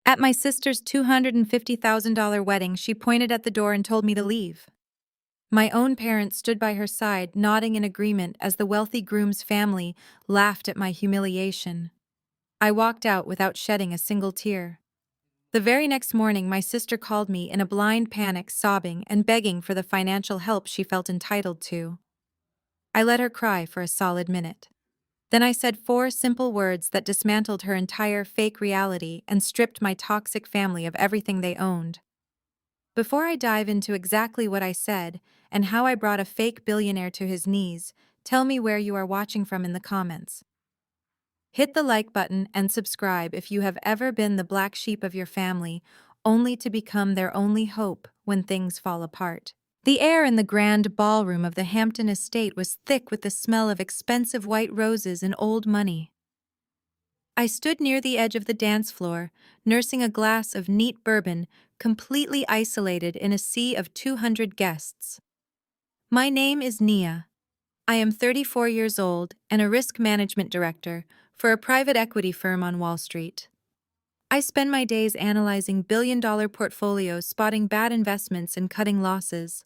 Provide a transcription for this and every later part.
At my sister's $250,000 wedding, she pointed at the door and told me to leave. My own parents stood by her side, nodding in agreement as the wealthy groom's family laughed at my humiliation. I walked out without shedding a single tear. The very next morning, my sister called me in a blind panic, sobbing and begging for the financial help she felt entitled to. I let her cry for a solid minute. Then I said four simple words that dismantled her entire fake reality and stripped my toxic family of everything they owned. Before I dive into exactly what I said and how I brought a fake billionaire to his knees, tell me where you are watching from in the comments. Hit the like button and subscribe if you have ever been the black sheep of your family, only to become their only hope when things fall apart. The air in the grand ballroom of the Hampton estate was thick with the smell of expensive white roses and old money. I stood near the edge of the dance floor, nursing a glass of neat bourbon, completely isolated in a sea of 200 guests. My name is Nia. I am 34 years old and a risk management director for a private equity firm on Wall Street. I spend my days analyzing billion-dollar portfolios, spotting bad investments, and cutting losses.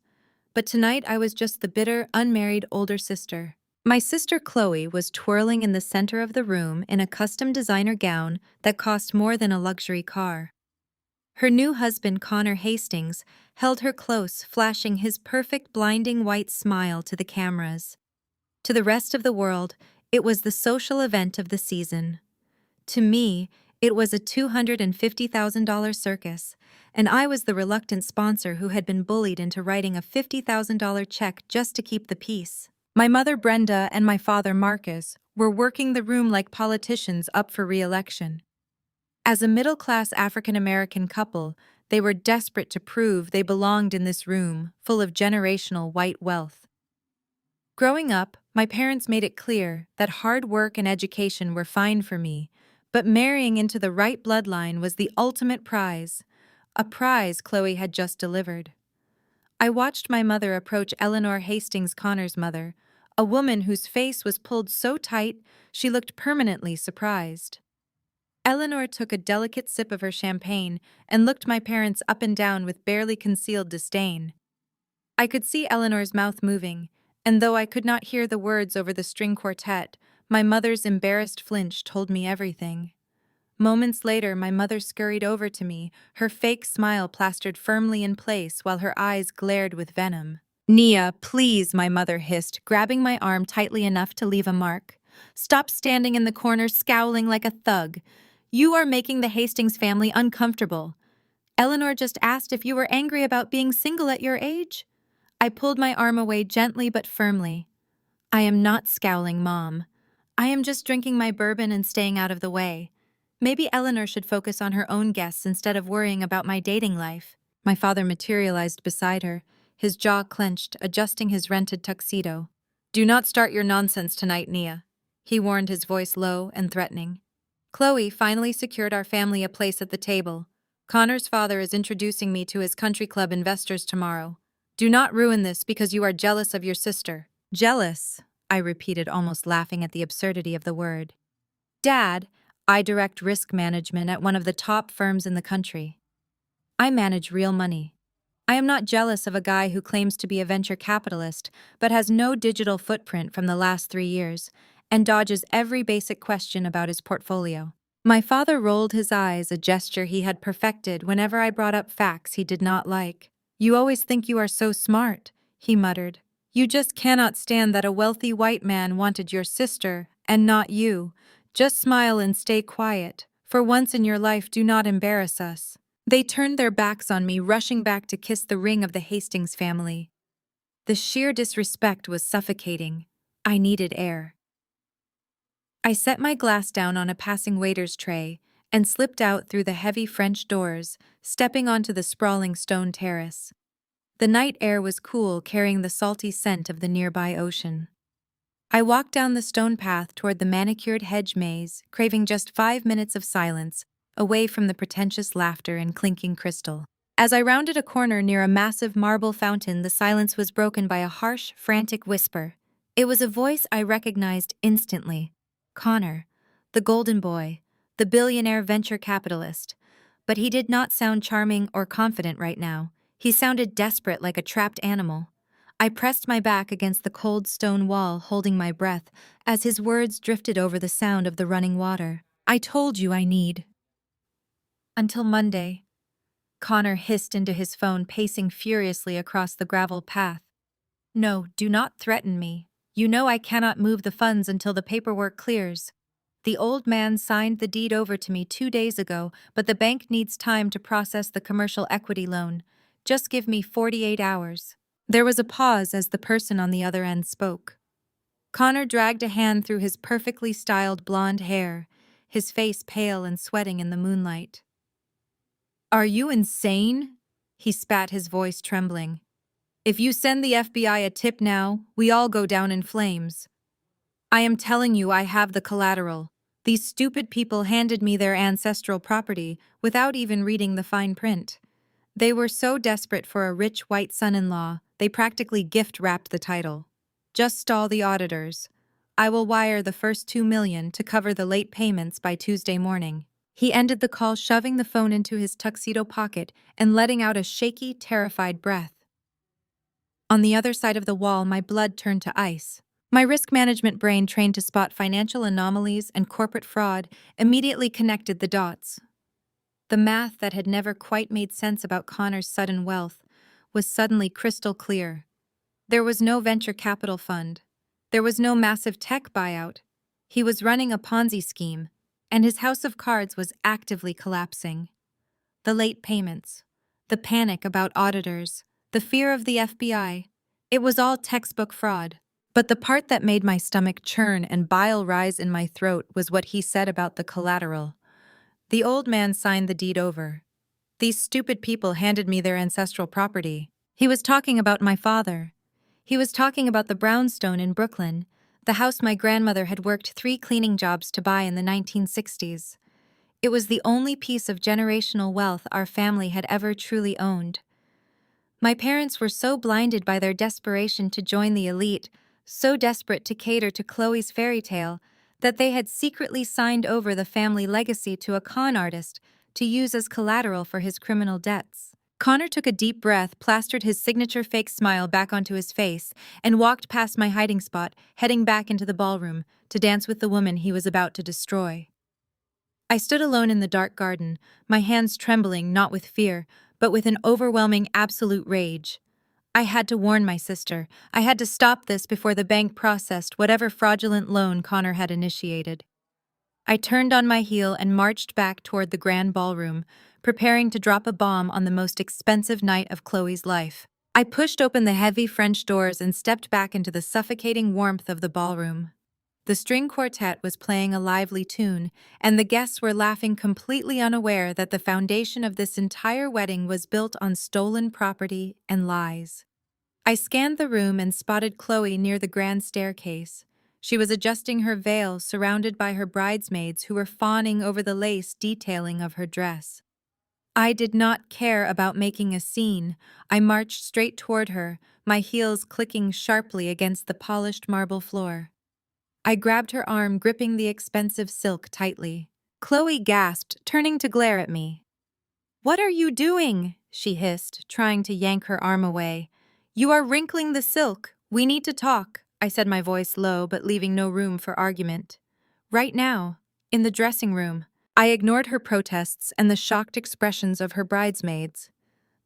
But tonight I was just the bitter, unmarried older sister. My sister Chloe was twirling in the center of the room in a custom designer gown that cost more than a luxury car. Her new husband, Connor Hastings, held her close, flashing his perfect, blinding white smile to the cameras. To the rest of the world, it was the social event of the season. To me, it was a $250,000 circus, and I was the reluctant sponsor who had been bullied into writing a $50,000 check just to keep the peace. My mother Brenda and my father Marcus were working the room like politicians up for re-election. As a middle-class African-American couple, they were desperate to prove they belonged in this room full of generational white wealth. Growing up, my parents made it clear that hard work and education were fine for me, but marrying into the right bloodline was the ultimate prize, a prize Chloe had just delivered. I watched my mother approach Eleanor Hastings, Connor's mother, a woman whose face was pulled so tight she looked permanently surprised. Eleanor took a delicate sip of her champagne and looked my parents up and down with barely concealed disdain. I could see Eleanor's mouth moving, and though I could not hear the words over the string quartet, my mother's embarrassed flinch told me everything. Moments later, my mother scurried over to me, her fake smile plastered firmly in place while her eyes glared with venom. "Nia, please," my mother hissed, grabbing my arm tightly enough to leave a mark. "Stop standing in the corner scowling like a thug. You are making the Hastings family uncomfortable. Eleanor just asked if you were angry about being single at your age." I pulled my arm away gently but firmly. "I am not scowling, Mom. I am just drinking my bourbon and staying out of the way. Maybe Eleanor should focus on her own guests instead of worrying about my dating life." My father materialized beside her, his jaw clenched, adjusting his rented tuxedo. "Do not start your nonsense tonight, Nia," he warned, his voice low and threatening. Chloe finally secured our family a place at the table. "Connor's father is introducing me to his country club investors tomorrow. Do not ruin this because you are jealous of your sister." "Jealous?" I repeated, almost laughing at the absurdity of the word. "Dad, I direct risk management at one of the top firms in the country. I manage real money. I am not jealous of a guy who claims to be a venture capitalist but has no digital footprint from the last 3 years and dodges every basic question about his portfolio." My father rolled his eyes, a gesture he had perfected whenever I brought up facts he did not like. "You always think you are so smart," he muttered. "You just cannot stand that a wealthy white man wanted your sister and not you. Just smile and stay quiet. For once in your life, do not embarrass us." They turned their backs on me, rushing back to kiss the ring of the Hastings family. The sheer disrespect was suffocating. I needed air. I set my glass down on a passing waiter's tray and slipped out through the heavy French doors, stepping onto the sprawling stone terrace. The night air was cool, carrying the salty scent of the nearby ocean. I walked down the stone path toward the manicured hedge maze, craving just 5 minutes of silence, away from the pretentious laughter and clinking crystal. As I rounded a corner near a massive marble fountain, the silence was broken by a harsh, frantic whisper. It was a voice I recognized instantly. Connor, the golden boy, the billionaire venture capitalist. But he did not sound charming or confident right now. He sounded desperate, like a trapped animal. I pressed my back against the cold stone wall, holding my breath, as his words drifted over the sound of the running water. I told you I need. Until Monday. Connor hissed into his phone, pacing furiously across the gravel path. No, do not threaten me. You know I cannot move the funds until the paperwork clears. The old man signed the deed over to me 2 days ago, but the bank needs time to process the commercial equity loan. Just give me 48 hours. There was a pause as the person on the other end spoke. Connor dragged a hand through his perfectly styled blonde hair, his face pale and sweating in the moonlight. Are you insane? He spat, his voice trembling. If you send the FBI a tip now, we all go down in flames. I am telling you, I have the collateral. These stupid people handed me their ancestral property without even reading the fine print. They were so desperate for a rich white son-in-law, they practically gift-wrapped the title. Just stall the auditors. I will wire the first $2 million to cover the late payments by Tuesday morning. He ended the call, shoving the phone into his tuxedo pocket and letting out a shaky, terrified breath. On the other side of the wall, my blood turned to ice. My risk management brain, trained to spot financial anomalies and corporate fraud, immediately connected the dots. The math that had never quite made sense about Connor's sudden wealth was suddenly crystal clear. There was no venture capital fund. There was no massive tech buyout. He was running a Ponzi scheme, and his house of cards was actively collapsing. The late payments, the panic about auditors, the fear of the FBI, it was all textbook fraud. But the part that made my stomach churn and bile rise in my throat was what he said about the collateral. The old man signed the deed over. These stupid people handed me their ancestral property. He was talking about my father. He was talking about the brownstone in Brooklyn, the house my grandmother had worked 3 cleaning jobs to buy in the 1960s. It was the only piece of generational wealth our family had ever truly owned. My parents were so blinded by their desperation to join the elite, so desperate to cater to Chloe's fairy tale, that they had secretly signed over the family legacy to a con artist to use as collateral for his criminal debts. Connor took a deep breath, plastered his signature fake smile back onto his face, and walked past my hiding spot, heading back into the ballroom to dance with the woman he was about to destroy. I stood alone in the dark garden, my hands trembling not with fear, but with an overwhelming absolute rage. I had to warn my sister. I had to stop this before the bank processed whatever fraudulent loan Connor had initiated. I turned on my heel and marched back toward the grand ballroom, preparing to drop a bomb on the most expensive night of Chloe's life. I pushed open the heavy French doors and stepped back into the suffocating warmth of the ballroom. The string quartet was playing a lively tune, and the guests were laughing, completely unaware that the foundation of this entire wedding was built on stolen property and lies. I scanned the room and spotted Chloe near the grand staircase. She was adjusting her veil, surrounded by her bridesmaids who were fawning over the lace detailing of her dress. I did not care about making a scene. I marched straight toward her, my heels clicking sharply against the polished marble floor. I grabbed her arm, gripping the expensive silk tightly. Chloe gasped, turning to glare at me. "What are you doing?" she hissed, trying to yank her arm away. "You are wrinkling the silk. We need to talk," I said, my voice low but leaving no room for argument. "Right now, in the dressing room." I ignored her protests and the shocked expressions of her bridesmaids.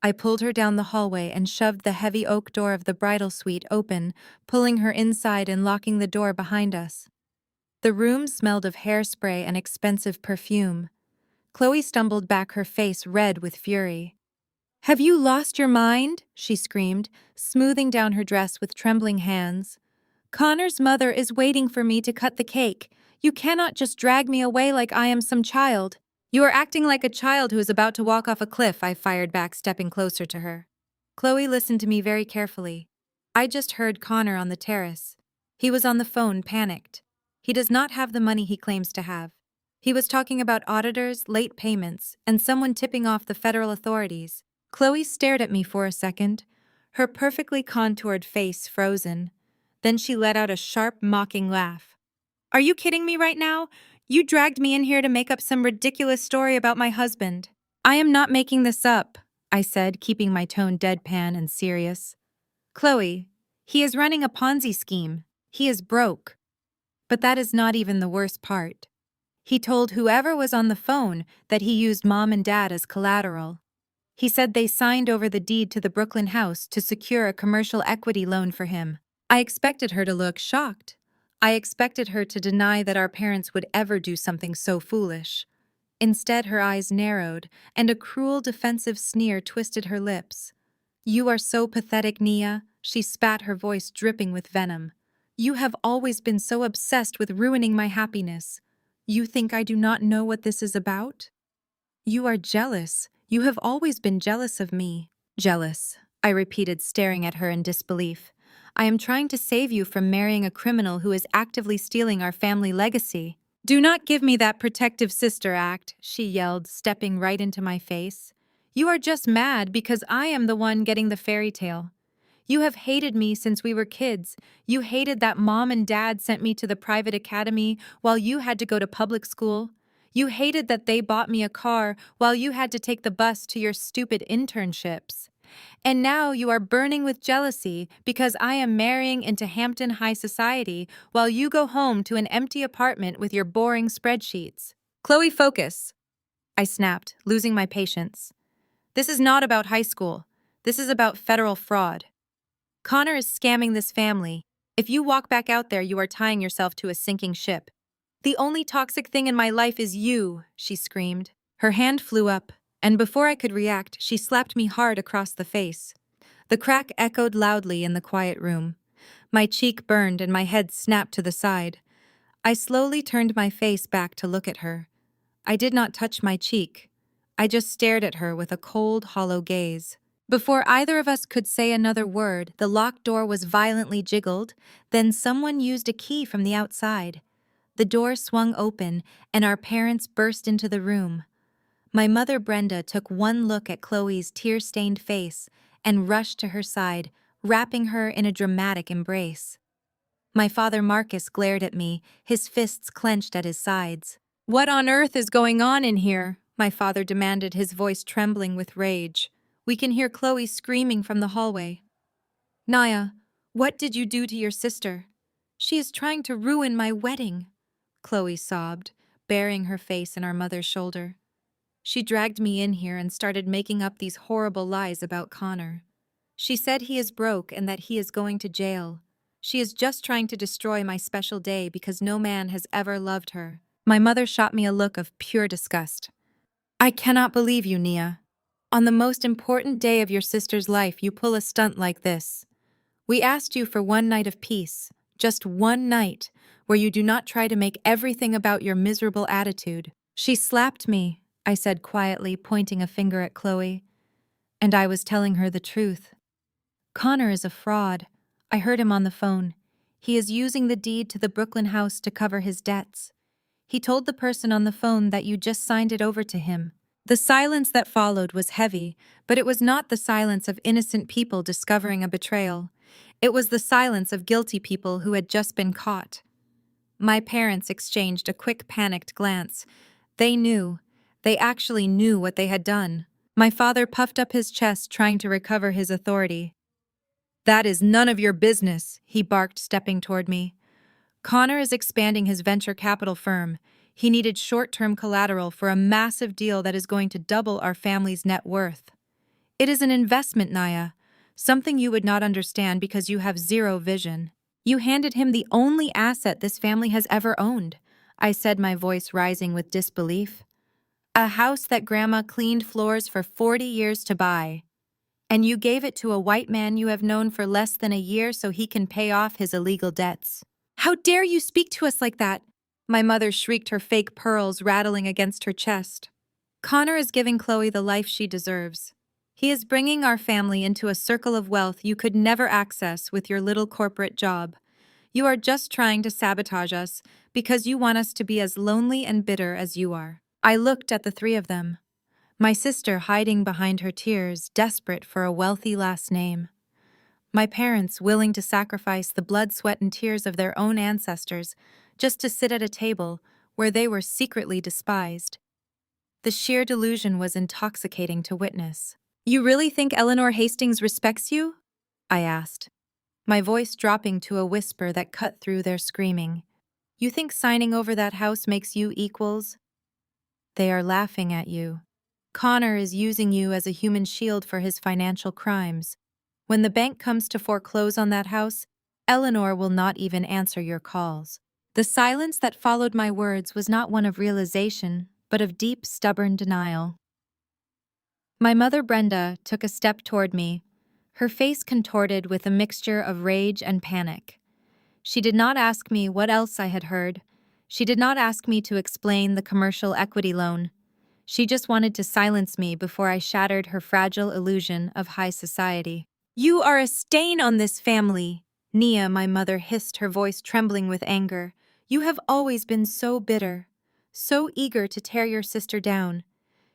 I pulled her down the hallway and shoved the heavy oak door of the bridal suite open, pulling her inside and locking the door behind us. The room smelled of hairspray and expensive perfume. Chloe stumbled back, her face red with fury. "Have you lost your mind?" she screamed, smoothing down her dress with trembling hands. "Connor's mother is waiting for me to cut the cake. You cannot just drag me away like I am some child." "You are acting like a child who is about to walk off a cliff," I fired back, stepping closer to her. Chloe listened to me very carefully. "I just heard Connor on the terrace. He was on the phone, panicked. He does not have the money he claims to have. He was talking about auditors, late payments, and someone tipping off the federal authorities." Chloe stared at me for a second, her perfectly contoured face frozen. Then she let out a sharp, mocking laugh. "Are you kidding me right now? You dragged me in here to make up some ridiculous story about my husband." I am not making this up, I said, keeping my tone deadpan and serious. Chloe, he is running a Ponzi scheme. He is broke. But that is not even the worst part. He told whoever was on the phone that he used mom and dad as collateral. He said they signed over the deed to the Brooklyn house to secure a commercial equity loan for him. I expected her to look shocked. I expected her to deny that our parents would ever do something so foolish. Instead, her eyes narrowed, and a cruel defensive sneer twisted her lips. You are so pathetic, Nia, she spat, her voice dripping with venom. You have always been so obsessed with ruining my happiness. You think I do not know what this is about? You are jealous. You have always been jealous of me. Jealous, I repeated, staring at her in disbelief. I am trying to save you from marrying a criminal who is actively stealing our family legacy. Do not give me that protective sister act, she yelled, stepping right into my face. You are just mad because I am the one getting the fairy tale. You have hated me since we were kids. You hated that mom and dad sent me to the private academy while you had to go to public school. You hated that they bought me a car while you had to take the bus to your stupid internships. And now you are burning with jealousy because I am marrying into Hampton High society while you go home to an empty apartment with your boring spreadsheets. Chloe, focus, I snapped, losing my patience. This is not about high school. This is about federal fraud. Connor is scamming this family. If you walk back out there, you are tying yourself to a sinking ship. The only toxic thing in my life is you, she screamed. Her hand flew up, and before I could react, she slapped me hard across the face. The crack echoed loudly in the quiet room. My cheek burned and my head snapped to the side. I slowly turned my face back to look at her. I did not touch my cheek. I just stared at her with a cold, hollow gaze. Before either of us could say another word, the locked door was violently jiggled, then someone used a key from the outside. The door swung open, and our parents burst into the room. My mother Brenda took one look at Chloe's tear-stained face and rushed to her side, wrapping her in a dramatic embrace. My father Marcus glared at me, his fists clenched at his sides. What on earth is going on in here? My father demanded, his voice trembling with rage. We can hear Chloe screaming from the hallway. Naya, what did you do to your sister? She is trying to ruin my wedding, Chloe sobbed, burying her face in our mother's shoulder. She dragged me in here and started making up these horrible lies about Connor. She said he is broke and that he is going to jail. She is just trying to destroy my special day because no man has ever loved her. My mother shot me a look of pure disgust. I cannot believe you, Nia. On the most important day of your sister's life, you pull a stunt like this. We asked you for one night of peace, just one night, where you do not try to make everything about your miserable attitude. She slapped me, I said quietly, pointing a finger at Chloe. And I was telling her the truth. Connor is a fraud. I heard him on the phone. He is using the deed to the Brooklyn house to cover his debts. He told the person on the phone that you just signed it over to him. The silence that followed was heavy, but it was not the silence of innocent people discovering a betrayal. It was the silence of guilty people who had just been caught. My parents exchanged a quick, panicked glance. They knew. They actually knew what they had done. My father puffed up his chest, trying to recover his authority. That is none of your business, he barked, stepping toward me. Connor is expanding his venture capital firm. He needed short-term collateral for a massive deal that is going to double our family's net worth. It is an investment, Naya, something you would not understand because you have zero vision. You handed him the only asset this family has ever owned, I said, my voice rising with disbelief. A house that Grandma cleaned floors for 40 years to buy. And you gave it to a white man you have known for less than a year so he can pay off his illegal debts. How dare you speak to us like that? My mother shrieked, her fake pearls rattling against her chest. Connor is giving Chloe the life she deserves. He is bringing our family into a circle of wealth you could never access with your little corporate job. You are just trying to sabotage us because you want us to be as lonely and bitter as you are. I looked at the three of them. My sister hiding behind her tears, desperate for a wealthy last name. My parents willing to sacrifice the blood, sweat, and tears of their own ancestors just to sit at a table where they were secretly despised. The sheer delusion was intoxicating to witness. You really think Eleanor Hastings respects you? I asked, my voice dropping to a whisper that cut through their screaming. You think signing over that house makes you equals? They are laughing at you. Connor is using you as a human shield for his financial crimes. When the bank comes to foreclose on that house, Eleanor will not even answer your calls. The silence that followed my words was not one of realization, but of deep, stubborn denial. My mother, Brenda, took a step toward me, her face contorted with a mixture of rage and panic. She did not ask me what else I had heard. She did not ask me to explain the commercial equity loan. She just wanted to silence me before I shattered her fragile illusion of high society. You are a stain on this family, Nia, my mother hissed, her voice trembling with anger. You have always been so bitter, so eager to tear your sister down.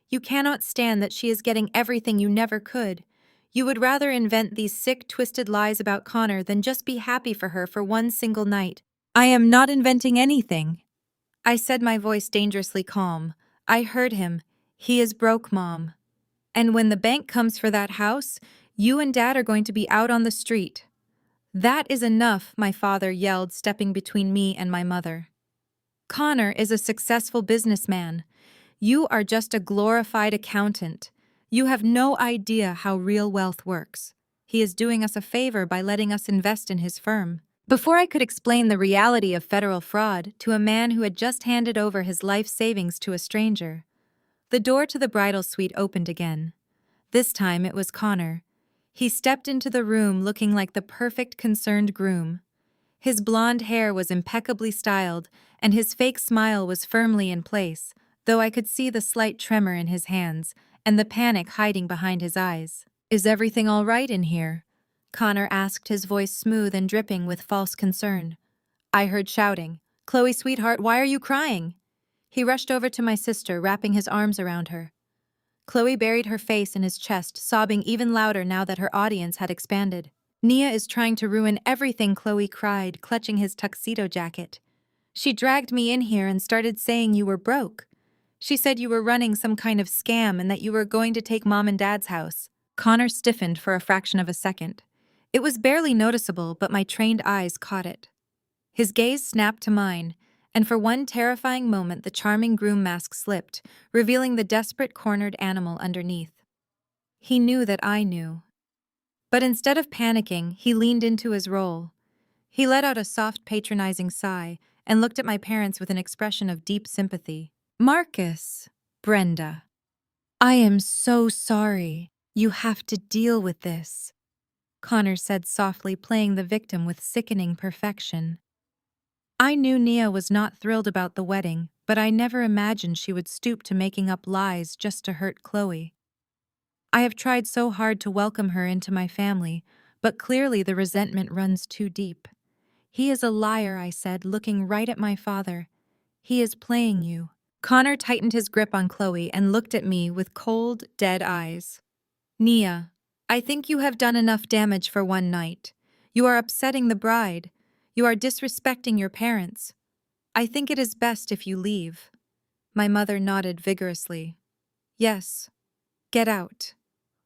You cannot stand that she is getting everything you never could. You would rather invent these sick, twisted lies about Connor than just be happy for her for one single night. I am not inventing anything, I said, my voice dangerously calm. I heard him. He is broke, Mom. And when the bank comes for that house, you and Dad are going to be out on the street. That is enough, my father yelled, stepping between me and my mother. Connor is a successful businessman. You are just a glorified accountant. You have no idea how real wealth works. He is doing us a favor by letting us invest in his firm. Before I could explain the reality of federal fraud to a man who had just handed over his life savings to a stranger, the door to the bridal suite opened again. This time it was Connor. He stepped into the room looking like the perfect concerned groom. His blonde hair was impeccably styled, and his fake smile was firmly in place, though I could see the slight tremor in his hands and the panic hiding behind his eyes. Is everything all right in here? Connor asked, his voice smooth and dripping with false concern. I heard shouting, Chloe, sweetheart, why are you crying? He rushed over to my sister, wrapping his arms around her. Chloe buried her face in his chest, sobbing even louder now that her audience had expanded. Nia is trying to ruin everything, Chloe cried, clutching his tuxedo jacket. She dragged me in here and started saying you were broke. She said you were running some kind of scam and that you were going to take Mom and Dad's house. Connor stiffened for a fraction of a second. It was barely noticeable, but my trained eyes caught it. His gaze snapped to mine, and for one terrifying moment the charming groom mask slipped, revealing the desperate cornered animal underneath. He knew that I knew. But instead of panicking, he leaned into his role. He let out a soft, patronizing sigh and looked at my parents with an expression of deep sympathy. Marcus, Brenda, I am so sorry. You have to deal with this, Connor said softly, playing the victim with sickening perfection. I knew Nia was not thrilled about the wedding, but I never imagined she would stoop to making up lies just to hurt Chloe. I have tried so hard to welcome her into my family, but clearly the resentment runs too deep. He is a liar, I said, looking right at my father. He is playing you. Connor tightened his grip on Chloe and looked at me with cold, dead eyes. Nia, I think you have done enough damage for one night. You are upsetting the bride. You are disrespecting your parents. I think it is best if you leave. My mother nodded vigorously. Yes. Get out.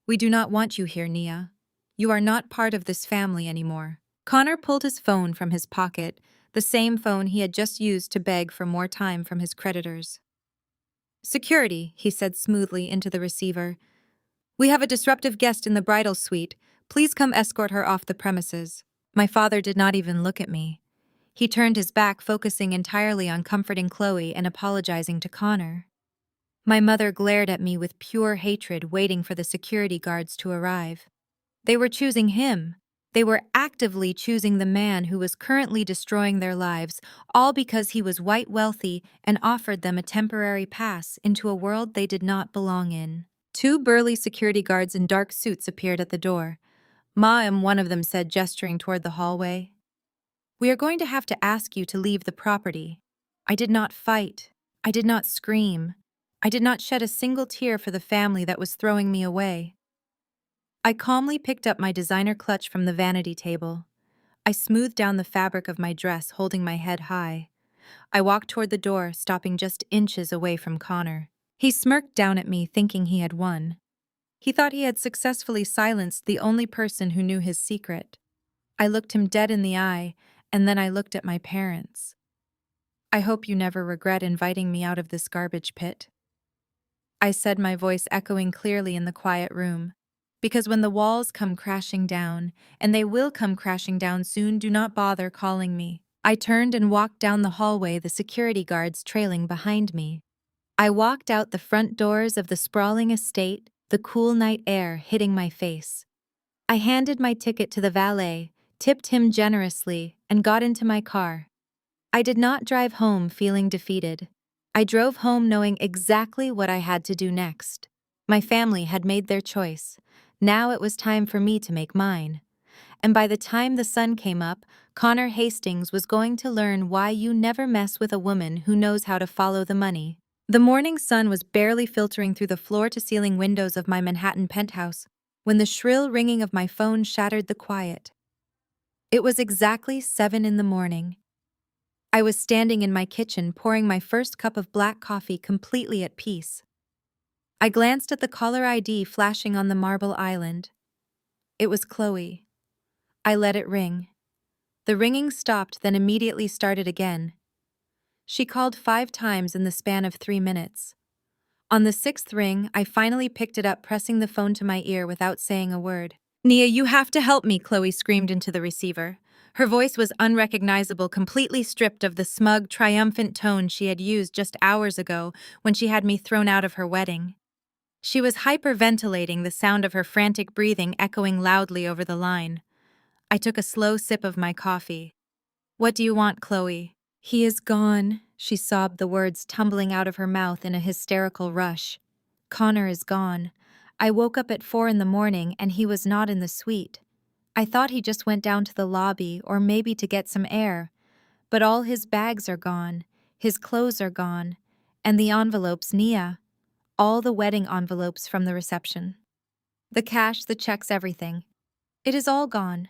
We do not want you here, Nia. You are not part of this family anymore. Connor pulled his phone from his pocket, the same phone he had just used to beg for more time from his creditors. Security, he said smoothly into the receiver. We have a disruptive guest in the bridal suite. Please come escort her off the premises. My father did not even look at me. He turned his back, focusing entirely on comforting Chloe and apologizing to Connor. My mother glared at me with pure hatred, waiting for the security guards to arrive. They were choosing him. They were actively choosing the man who was currently destroying their lives, all because he was white, wealthy, and offered them a temporary pass into a world they did not belong in. Two burly security guards in dark suits appeared at the door. Ma'am, one of them said, gesturing toward the hallway. We are going to have to ask you to leave the property. I did not fight. I did not scream. I did not shed a single tear for the family that was throwing me away. I calmly picked up my designer clutch from the vanity table. I smoothed down the fabric of my dress, holding my head high. I walked toward the door, stopping just inches away from Connor. He smirked down at me, thinking he had won. He thought he had successfully silenced the only person who knew his secret. I looked him dead in the eye, and then I looked at my parents. I hope you never regret inviting me out of this garbage pit, I said, my voice echoing clearly in the quiet room. Because when the walls come crashing down, and they will come crashing down soon, do not bother calling me. I turned and walked down the hallway, the security guards trailing behind me. I walked out the front doors of the sprawling estate, the cool night air hitting my face. I handed my ticket to the valet, tipped him generously, and got into my car. I did not drive home feeling defeated. I drove home knowing exactly what I had to do next. My family had made their choice. Now it was time for me to make mine. And by the time the sun came up, Connor Hastings was going to learn why you never mess with a woman who knows how to follow the money. The morning sun was barely filtering through the floor-to-ceiling windows of my Manhattan penthouse when the shrill ringing of my phone shattered the quiet. It was exactly 7 in the morning. I was standing in my kitchen pouring my first cup of black coffee completely at peace. I glanced at the caller ID flashing on the marble island. It was Chloe. I let it ring. The ringing stopped, then immediately started again. She called 5 times in the span of 3 minutes. On the 6th ring, I finally picked it up, pressing the phone to my ear without saying a word. "Nia, you have to help me," Chloe screamed into the receiver. Her voice was unrecognizable, completely stripped of the smug, triumphant tone she had used just hours ago when she had me thrown out of her wedding. She was hyperventilating, the sound of her frantic breathing echoing loudly over the line. I took a slow sip of my coffee. "What do you want, Chloe?" "He is gone," she sobbed, the words tumbling out of her mouth in a hysterical rush. "Connor is gone. I woke up at 4 in the morning and he was not in the suite. I thought he just went down to the lobby or maybe to get some air. But all his bags are gone, his clothes are gone, and the envelopes, Nia. All the wedding envelopes from the reception. The cash, the checks, everything. It is all gone.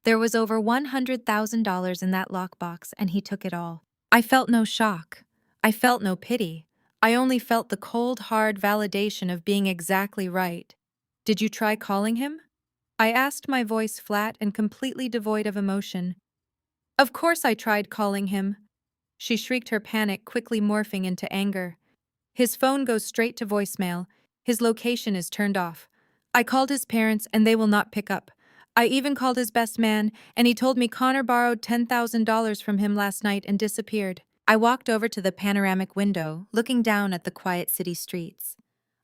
There was over $100,000 in that lockbox, and he took it all." I felt no shock. I felt no pity. I only felt the cold, hard validation of being exactly right. "Did you try calling him?" I asked, my voice flat and completely devoid of emotion. "Of course I tried calling him," she shrieked, her panic quickly morphing into anger. "His phone goes straight to voicemail. His location is turned off. I called his parents and they will not pick up. I even called his best man, and he told me Connor borrowed $10,000 from him last night and disappeared." I walked over to the panoramic window, looking down at the quiet city streets.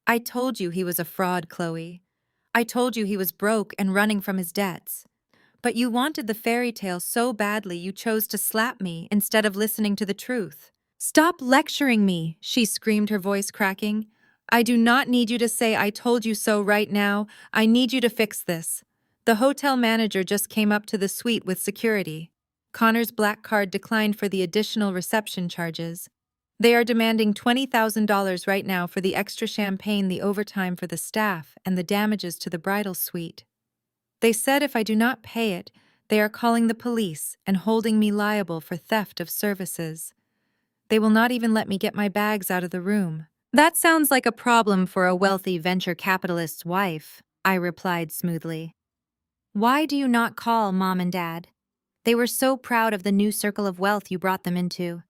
"I told you he was a fraud, Chloe. I told you he was broke and running from his debts. But you wanted the fairy tale so badly you chose to slap me instead of listening to the truth." "Stop lecturing me," she screamed, her voice cracking. "I do not need you to say I told you so right now. I need you to fix this." The hotel manager just came up to the suite with security. Connor's black card declined for the additional reception charges. "They are demanding $20,000 right now for the extra champagne, the overtime for the staff, and the damages to the bridal suite. They said if I do not pay it, they are calling the police and holding me liable for theft of services. They will not even let me get my bags out of the room." "That sounds like a problem for a wealthy venture capitalist's wife," I replied smoothly. "Why do you not call Mom and Dad? They were so proud of the new circle of wealth you brought them into.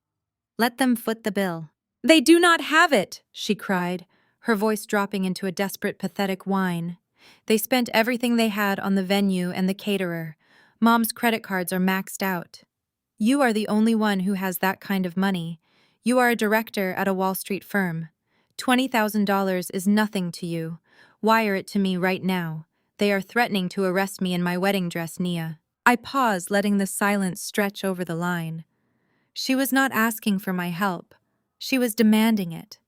Let them foot the bill." "They do not have it," she cried, her voice dropping into a desperate, pathetic whine. "They spent everything they had on the venue and the caterer. Mom's credit cards are maxed out. You are the only one who has that kind of money. You are a director at a Wall Street firm. $20,000 is nothing to you. Wire it to me right now. They are threatening to arrest me in my wedding dress, Nia." I paused, letting the silence stretch over the line. She was not asking for my help. She was demanding it.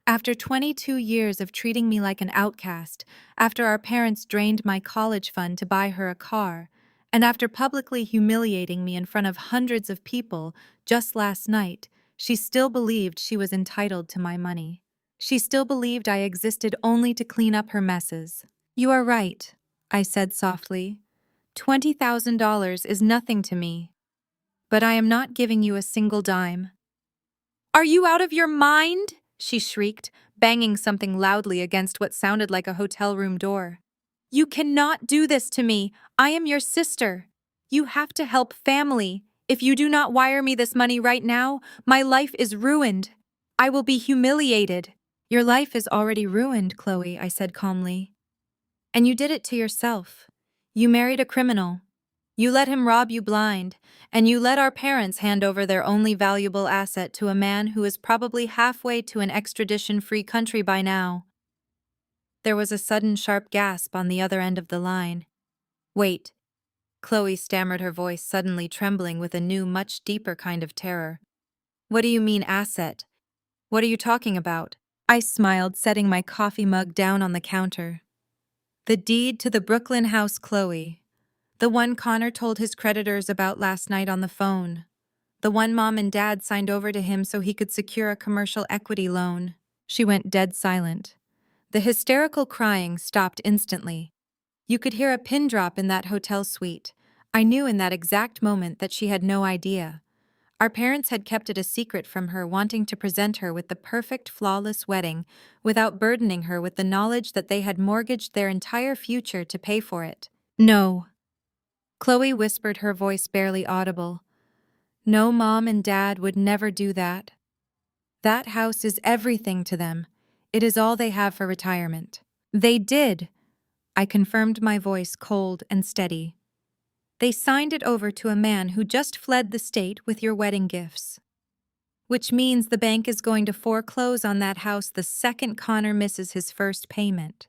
After 22 years of treating me like an outcast, after our parents drained my college fund to buy her a car, and after publicly humiliating me in front of hundreds of people just last night, she still believed she was entitled to my money. She still believed I existed only to clean up her messes. "You are right," I said softly. $20,000 is nothing to me. But I am not giving you a single dime." "Are you out of your mind?" she shrieked, banging something loudly against what sounded like a hotel room door. You cannot do this to me. I am your sister. You have to help family. If you do not wire me this money right now, my life is ruined. I will be humiliated. Your life is already ruined, Chloe, I said calmly. And you did it to yourself. You married a criminal. You let him rob you blind, and you let our parents hand over their only valuable asset to a man who is probably halfway to an extradition-free country by now. There was a sudden sharp gasp on the other end of the line. Wait, Chloe stammered, her voice suddenly trembling with a new, much deeper kind of terror. What do you mean, asset? What are you talking about? I smiled, setting my coffee mug down on the counter. The deed to the Brooklyn house, Chloe. The one Connor told his creditors about last night on the phone. The one Mom and Dad signed over to him so he could secure a commercial equity loan. She went dead silent. The hysterical crying stopped instantly. You could hear a pin drop in that hotel suite. I knew in that exact moment that she had no idea. Our parents had kept it a secret from her, wanting to present her with the perfect, flawless wedding without burdening her with the knowledge that they had mortgaged their entire future to pay for it. No. Chloe whispered, her voice barely audible. No, Mom and Dad would never do that. That house is everything to them. It is all they have for retirement. They did, I confirmed, my voice cold and steady. They signed it over to a man who just fled the state with your wedding gifts. Which means the bank is going to foreclose on that house the second Connor misses his first payment.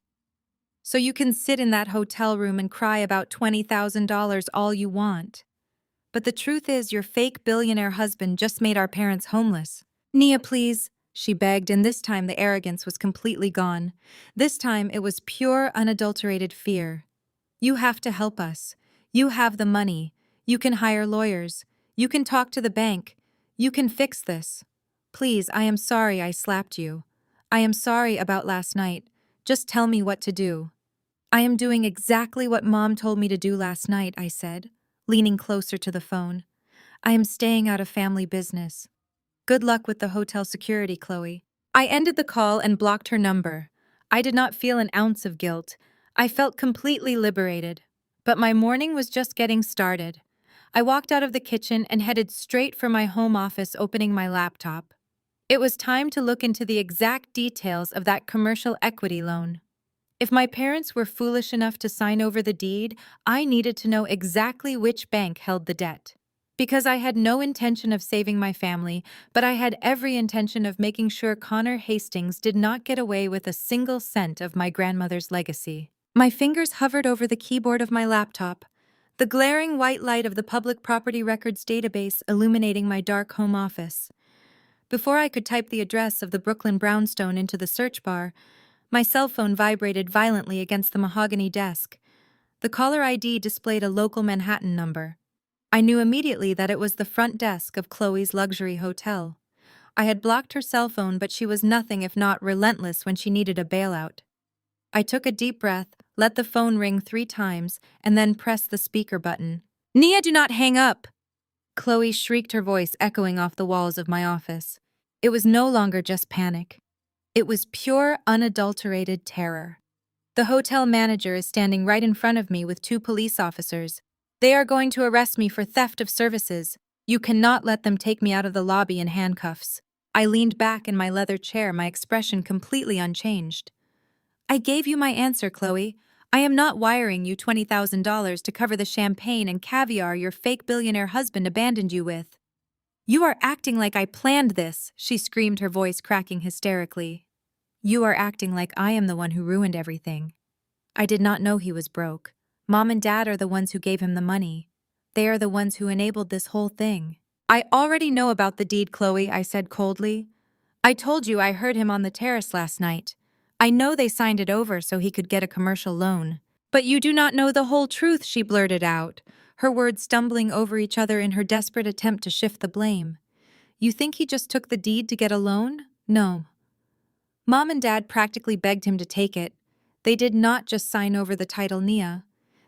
So you can sit in that hotel room and cry about $20,000 all you want. But the truth is, your fake billionaire husband just made our parents homeless. Nia, please, she begged, and this time the arrogance was completely gone. This time it was pure, unadulterated fear. You have to help us. You have the money. You can hire lawyers. You can talk to the bank. You can fix this. Please, I am sorry I slapped you. I am sorry about last night. Just tell me what to do. I am doing exactly what Mom told me to do last night, I said, leaning closer to the phone. I am staying out of family business. Good luck with the hotel security, Chloe. I ended the call and blocked her number. I did not feel an ounce of guilt. I felt completely liberated. But my morning was just getting started. I walked out of the kitchen and headed straight for my home office, opening my laptop. It was time to look into the exact details of that commercial equity loan. If my parents were foolish enough to sign over the deed, I needed to know exactly which bank held the debt. Because I had no intention of saving my family, but I had every intention of making sure Connor Hastings did not get away with a single cent of my grandmother's legacy. My fingers hovered over the keyboard of my laptop, the glaring white light of the public property records database illuminating my dark home office. Before I could type the address of the Brooklyn brownstone into the search bar, my cell phone vibrated violently against the mahogany desk. The caller ID displayed a local Manhattan number. I knew immediately that it was the front desk of Chloe's luxury hotel. I had blocked her cell phone, but she was nothing if not relentless when she needed a bailout. I took a deep breath, let the phone ring 3 times, and then pressed the speaker button. Nia, do not hang up! Chloe shrieked, her voice echoing off the walls of my office. It was no longer just panic. It was pure, unadulterated terror. The hotel manager is standing right in front of me with 2 police officers. They are going to arrest me for theft of services. You cannot let them take me out of the lobby in handcuffs. I leaned back in my leather chair, my expression completely unchanged. I gave you my answer, Chloe. I am not wiring you $20,000 to cover the champagne and caviar your fake billionaire husband abandoned you with. You are acting like I planned this, she screamed, her voice cracking hysterically. You are acting like I am the one who ruined everything. I did not know he was broke. Mom and Dad are the ones who gave him the money. They are the ones who enabled this whole thing. I already know about the deed, Chloe, I said coldly. I told you I heard him on the terrace last night. I know they signed it over so he could get a commercial loan. But you do not know the whole truth, she blurted out, her words stumbling over each other in her desperate attempt to shift the blame. You think he just took the deed to get a loan? No. Mom and Dad practically begged him to take it. They did not just sign over the title, Nia.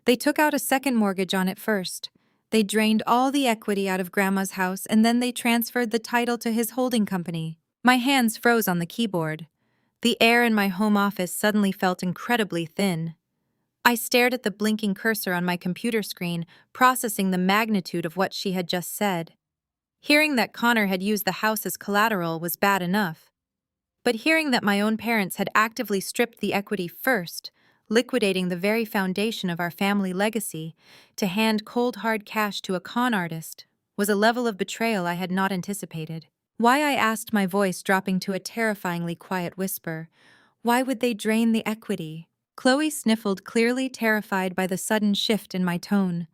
They took out a second mortgage on it first. They drained all the equity out of Grandma's house, and then they transferred the title to his holding company. My hands froze on the keyboard. The air in my home office suddenly felt incredibly thin. I stared at the blinking cursor on my computer screen, processing the magnitude of what she had just said. Hearing that Connor had used the house as collateral was bad enough. But hearing that my own parents had actively stripped the equity first, liquidating the very foundation of our family legacy, to hand cold hard cash to a con artist, was a level of betrayal I had not anticipated. Why, I asked, my voice dropping to a terrifyingly quiet whisper. Why would they drain the equity? Chloe sniffled, clearly terrified by the sudden shift in my tone.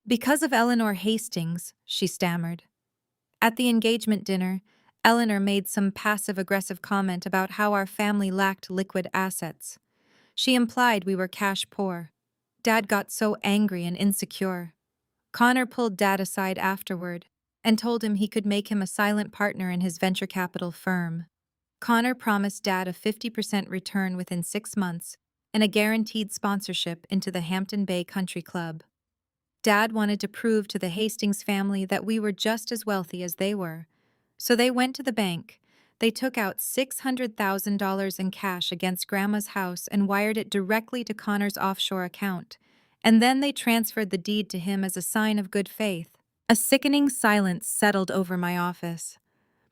Because of Eleanor Hastings, she stammered. At the engagement dinner, Eleanor made some passive-aggressive comment about how our family lacked liquid assets. She implied we were cash poor. Dad got so angry and insecure. Connor pulled Dad aside afterward and told him he could make him a silent partner in his venture capital firm. Connor promised Dad a 50% return within 6 months and a guaranteed sponsorship into the Hampton Bay Country Club. Dad wanted to prove to the Hastings family that we were just as wealthy as they were. So they went to the bank. They took out $600,000 in cash against Grandma's house and wired it directly to Connor's offshore account. And then they transferred the deed to him as a sign of good faith. A sickening silence settled over my office.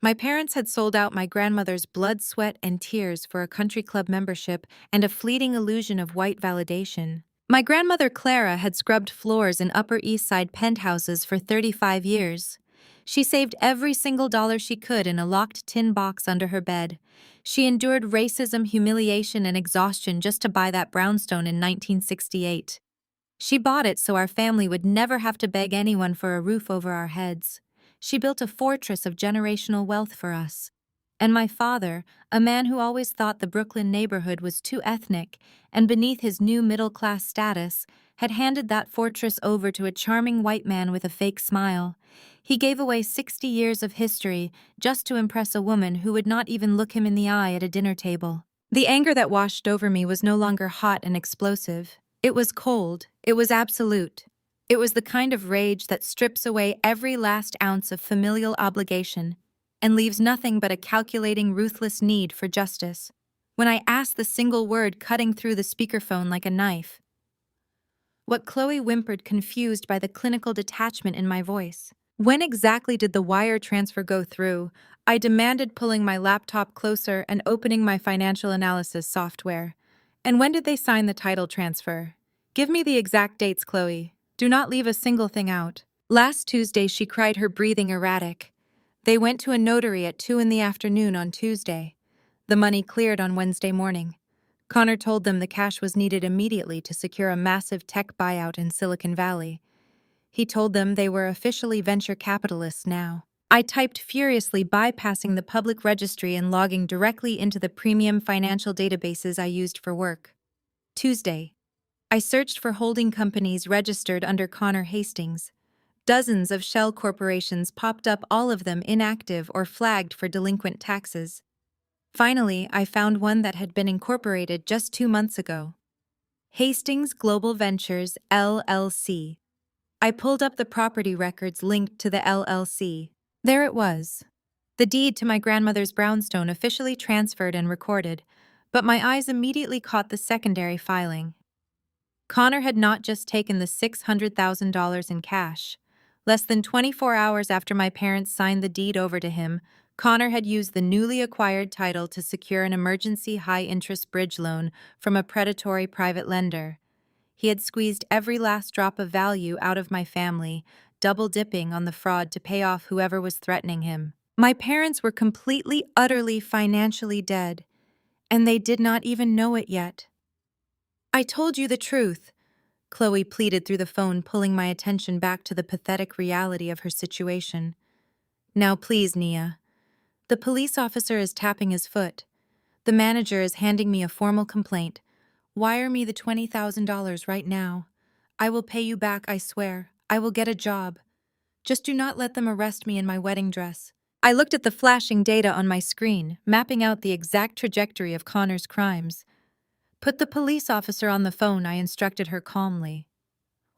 My parents had sold out my grandmother's blood, sweat, and tears for a country club membership and a fleeting illusion of white validation. My grandmother Clara had scrubbed floors in Upper East Side penthouses for 35 years. She saved every single dollar she could in a locked tin box under her bed. She endured racism, humiliation, and exhaustion just to buy that brownstone in 1968. She bought it so our family would never have to beg anyone for a roof over our heads. She built a fortress of generational wealth for us. And my father, a man who always thought the Brooklyn neighborhood was too ethnic and beneath his new middle-class status, had handed that fortress over to a charming white man with a fake smile. He gave away 60 years of history just to impress a woman who would not even look him in the eye at a dinner table. The anger that washed over me was no longer hot and explosive. It was cold. It was absolute. It was the kind of rage that strips away every last ounce of familial obligation and leaves nothing but a calculating, ruthless need for justice. When I asked the single word cutting through the speakerphone like a knife, what Chloe whimpered, confused by the clinical detachment in my voice. When exactly did the wire transfer go through? I demanded, pulling my laptop closer and opening my financial analysis software. And when did they sign the title transfer? Give me the exact dates, Chloe. Do not leave a single thing out. Last Tuesday, she cried, her breathing erratic. They went to a notary at 2 in the afternoon on Tuesday. The money cleared on Wednesday morning. Connor told them the cash was needed immediately to secure a massive tech buyout in Silicon Valley. He told them they were officially venture capitalists now. I typed furiously, bypassing the public registry and logging directly into the premium financial databases I used for work. Tuesday. I searched for holding companies registered under Connor Hastings. Dozens of shell corporations popped up, all of them inactive or flagged for delinquent taxes. Finally, I found one that had been incorporated just 2 months ago. Hastings Global Ventures, LLC. I pulled up the property records linked to the LLC. There it was. The deed to my grandmother's brownstone officially transferred and recorded, but my eyes immediately caught the secondary filing. Connor had not just taken the $600,000 in cash. Less than 24 hours after my parents signed the deed over to him, Connor had used the newly acquired title to secure an emergency high-interest bridge loan from a predatory private lender. He had squeezed every last drop of value out of my family, double-dipping on the fraud to pay off whoever was threatening him. My parents were completely, utterly financially dead, and they did not even know it yet. I told you the truth, Chloe pleaded through the phone, pulling my attention back to the pathetic reality of her situation. Now please, Nia. The police officer is tapping his foot. The manager is handing me a formal complaint. Wire me the $20,000 right now. I will pay you back, I swear. I will get a job. Just do not let them arrest me in my wedding dress. I looked at the flashing data on my screen, mapping out the exact trajectory of Connor's crimes. Put the police officer on the phone, I instructed her calmly.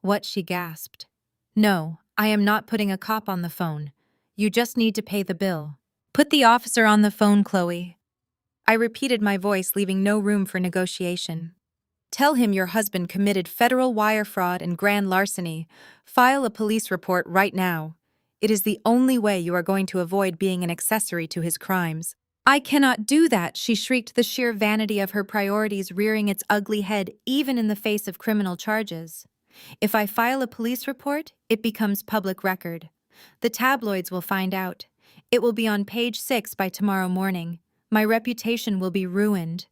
What? She gasped. No, I am not putting a cop on the phone. You just need to pay the bill. Put the officer on the phone, Chloe. I repeated my voice, leaving no room for negotiation. Tell him your husband committed federal wire fraud and grand larceny. File a police report right now. It is the only way you are going to avoid being an accessory to his crimes. I cannot do that, she shrieked, the sheer vanity of her priorities rearing its ugly head even in the face of criminal charges. If I file a police report, it becomes public record. The tabloids will find out. It will be on page 6 by tomorrow morning. My reputation will be ruined.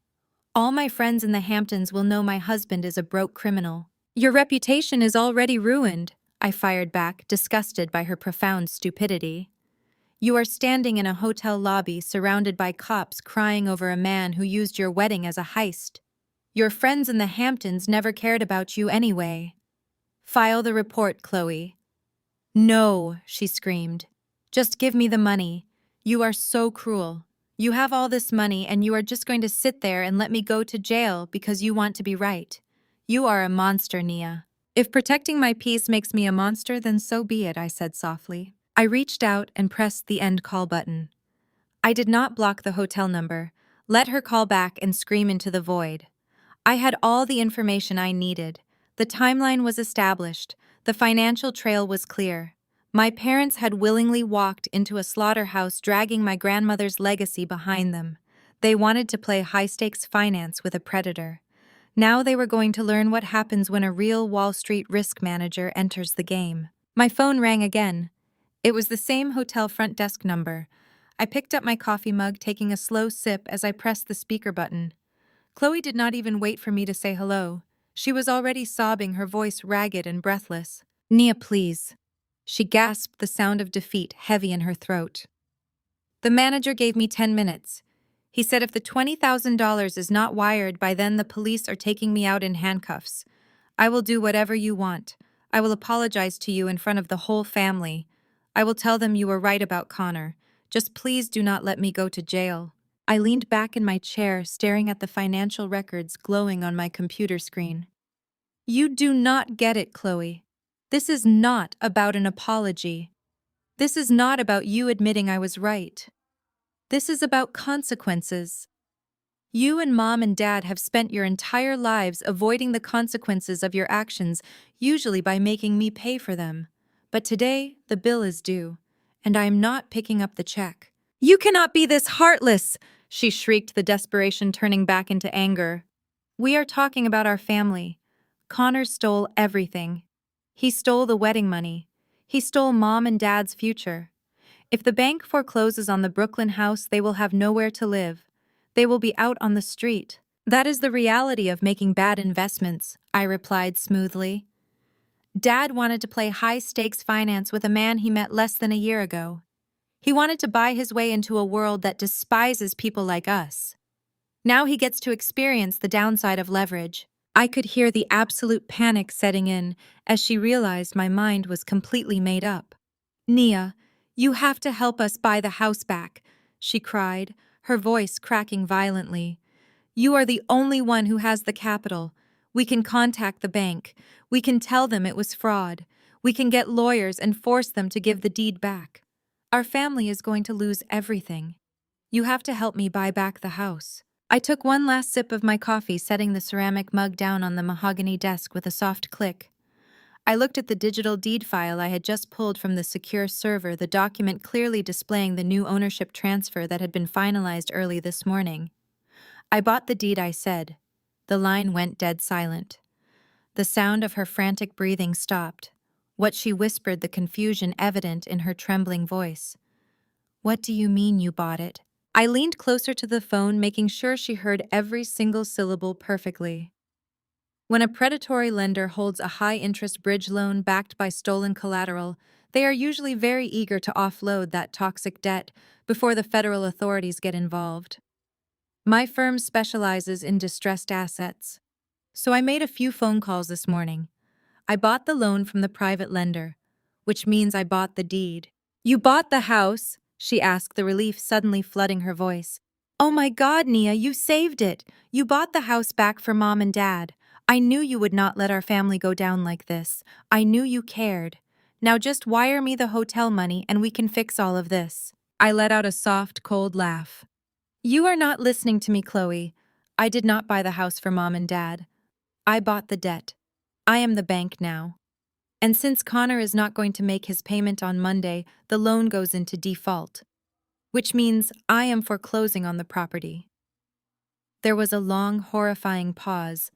All my friends in the Hamptons will know my husband is a broke criminal. Your reputation is already ruined, I fired back, disgusted by her profound stupidity. You are standing in a hotel lobby surrounded by cops crying over a man who used your wedding as a heist. Your friends in the Hamptons never cared about you anyway. File the report, Chloe. No, she screamed. Just give me the money. You are so cruel. You have all this money and you are just going to sit there and let me go to jail because you want to be right. You are a monster, Nia. If protecting my peace makes me a monster, then so be it, I said softly. I reached out and pressed the end call button. I did not block the hotel number, let her call back and scream into the void. I had all the information I needed. The timeline was established. The financial trail was clear. My parents had willingly walked into a slaughterhouse, dragging my grandmother's legacy behind them. They wanted to play high-stakes finance with a predator. Now they were going to learn what happens when a real Wall Street risk manager enters the game. My phone rang again. It was the same hotel front desk number. I picked up my coffee mug, taking a slow sip as I pressed the speaker button. Chloe did not even wait for me to say hello. She was already sobbing, her voice ragged and breathless. Nia, please. She gasped, the sound of defeat heavy in her throat. The manager gave me 10 minutes. He said if the $20,000 is not wired by then, the police are taking me out in handcuffs. I will do whatever you want. I will apologize to you in front of the whole family. I will tell them you were right about Connor. Just please do not let me go to jail. I leaned back in my chair, staring at the financial records glowing on my computer screen. You do not get it, Chloe. This is not about an apology. This is not about you admitting I was right. This is about consequences. You and Mom and Dad have spent your entire lives avoiding the consequences of your actions, usually by making me pay for them. But today, the bill is due, and I am not picking up the check. You cannot be this heartless, she shrieked, the desperation turning back into anger. We are talking about our family. Connor stole everything. He stole the wedding money. He stole Mom and Dad's future. If the bank forecloses on the Brooklyn house, they will have nowhere to live. They will be out on the street. That is the reality of making bad investments, I replied smoothly. Dad wanted to play high-stakes finance with a man he met less than a year ago. He wanted to buy his way into a world that despises people like us. Now he gets to experience the downside of leverage. I could hear the absolute panic setting in as she realized my mind was completely made up. Nia, you have to help us buy the house back, she cried, her voice cracking violently. You are the only one who has the capital. We can contact the bank. We can tell them it was fraud. We can get lawyers and force them to give the deed back. Our family is going to lose everything. You have to help me buy back the house. I took one last sip of my coffee, setting the ceramic mug down on the mahogany desk with a soft click. I looked at the digital deed file I had just pulled from the secure server, the document clearly displaying the new ownership transfer that had been finalized early this morning. I bought the deed, I said. The line went dead silent. The sound of her frantic breathing stopped. What she whispered, the confusion evident in her trembling voice. What do you mean you bought it? I leaned closer to the phone, making sure she heard every single syllable perfectly. When a predatory lender holds a high-interest bridge loan backed by stolen collateral, they are usually very eager to offload that toxic debt before the federal authorities get involved. My firm specializes in distressed assets, so I made a few phone calls this morning. I bought the loan from the private lender, which means I bought the deed. You bought the house? She asked, the relief suddenly flooding her voice. Oh my God, Nia, you saved it! You bought the house back for Mom and Dad. I knew you would not let our family go down like this. I knew you cared. Now just wire me the hotel money and we can fix all of this. I let out a soft, cold laugh. You are not listening to me, Chloe. I did not buy the house for Mom and Dad. I bought the debt. I am the bank now. And since Connor is not going to make his payment on Monday, the loan goes into default, which means I am foreclosing on the property. There was a long, horrifying pause,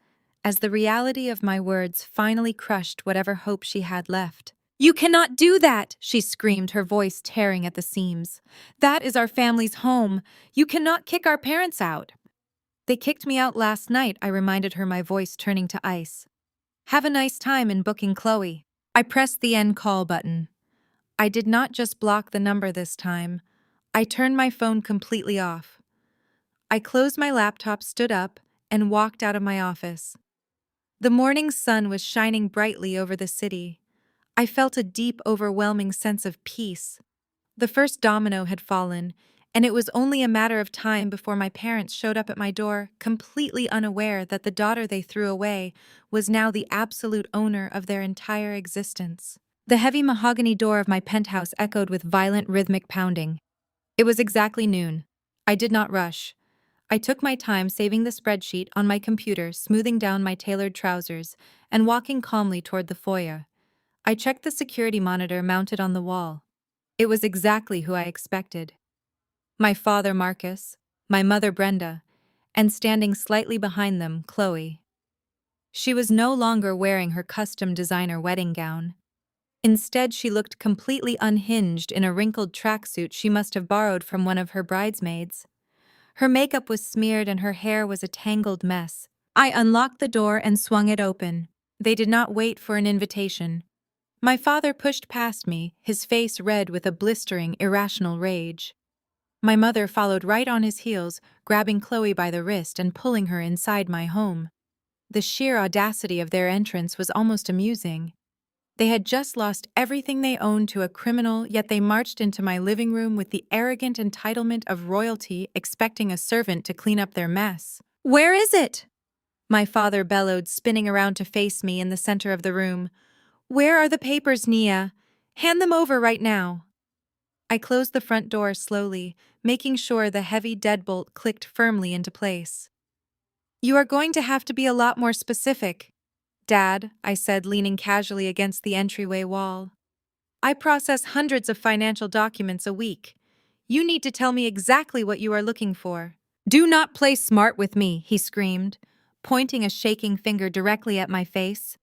as the reality of my words finally crushed whatever hope she had left. You cannot do that, she screamed, her voice tearing at the seams. That is our family's home. You cannot kick our parents out. They kicked me out last night, I reminded her, my voice turning to ice. Have a nice time in booking Chloe. I pressed the end call button. I did not just block the number this time. I turned my phone completely off. I closed my laptop, stood up, and walked out of my office. The morning sun was shining brightly over the city. I felt a deep, overwhelming sense of peace. The first domino had fallen, and it was only a matter of time before my parents showed up at my door, completely unaware that the daughter they threw away was now the absolute owner of their entire existence. The heavy mahogany door of my penthouse echoed with violent, rhythmic pounding. It was exactly noon. I did not rush. I took my time saving the spreadsheet on my computer, smoothing down my tailored trousers, and walking calmly toward the foyer. I checked the security monitor mounted on the wall. It was exactly who I expected. My father, Marcus, my mother, Brenda, and standing slightly behind them, Chloe. She was no longer wearing her custom designer wedding gown. Instead, she looked completely unhinged in a wrinkled tracksuit she must have borrowed from one of her bridesmaids. Her makeup was smeared and her hair was a tangled mess. I unlocked the door and swung it open. They did not wait for an invitation. My father pushed past me, his face red with a blistering, irrational rage. My mother followed right on his heels, grabbing Chloe by the wrist and pulling her inside my home. The sheer audacity of their entrance was almost amusing. They had just lost everything they owned to a criminal, yet they marched into my living room with the arrogant entitlement of royalty, expecting a servant to clean up their mess. Where is it? My father bellowed, spinning around to face me in the center of the room. Where are the papers, Nia? Hand them over right now. I closed the front door slowly, making sure the heavy deadbolt clicked firmly into place. You are going to have to be a lot more specific, Dad, I said, leaning casually against the entryway wall. I process hundreds of financial documents a week. You need to tell me exactly what you are looking for. Do not play smart with me, he screamed, pointing a shaking finger directly at my face.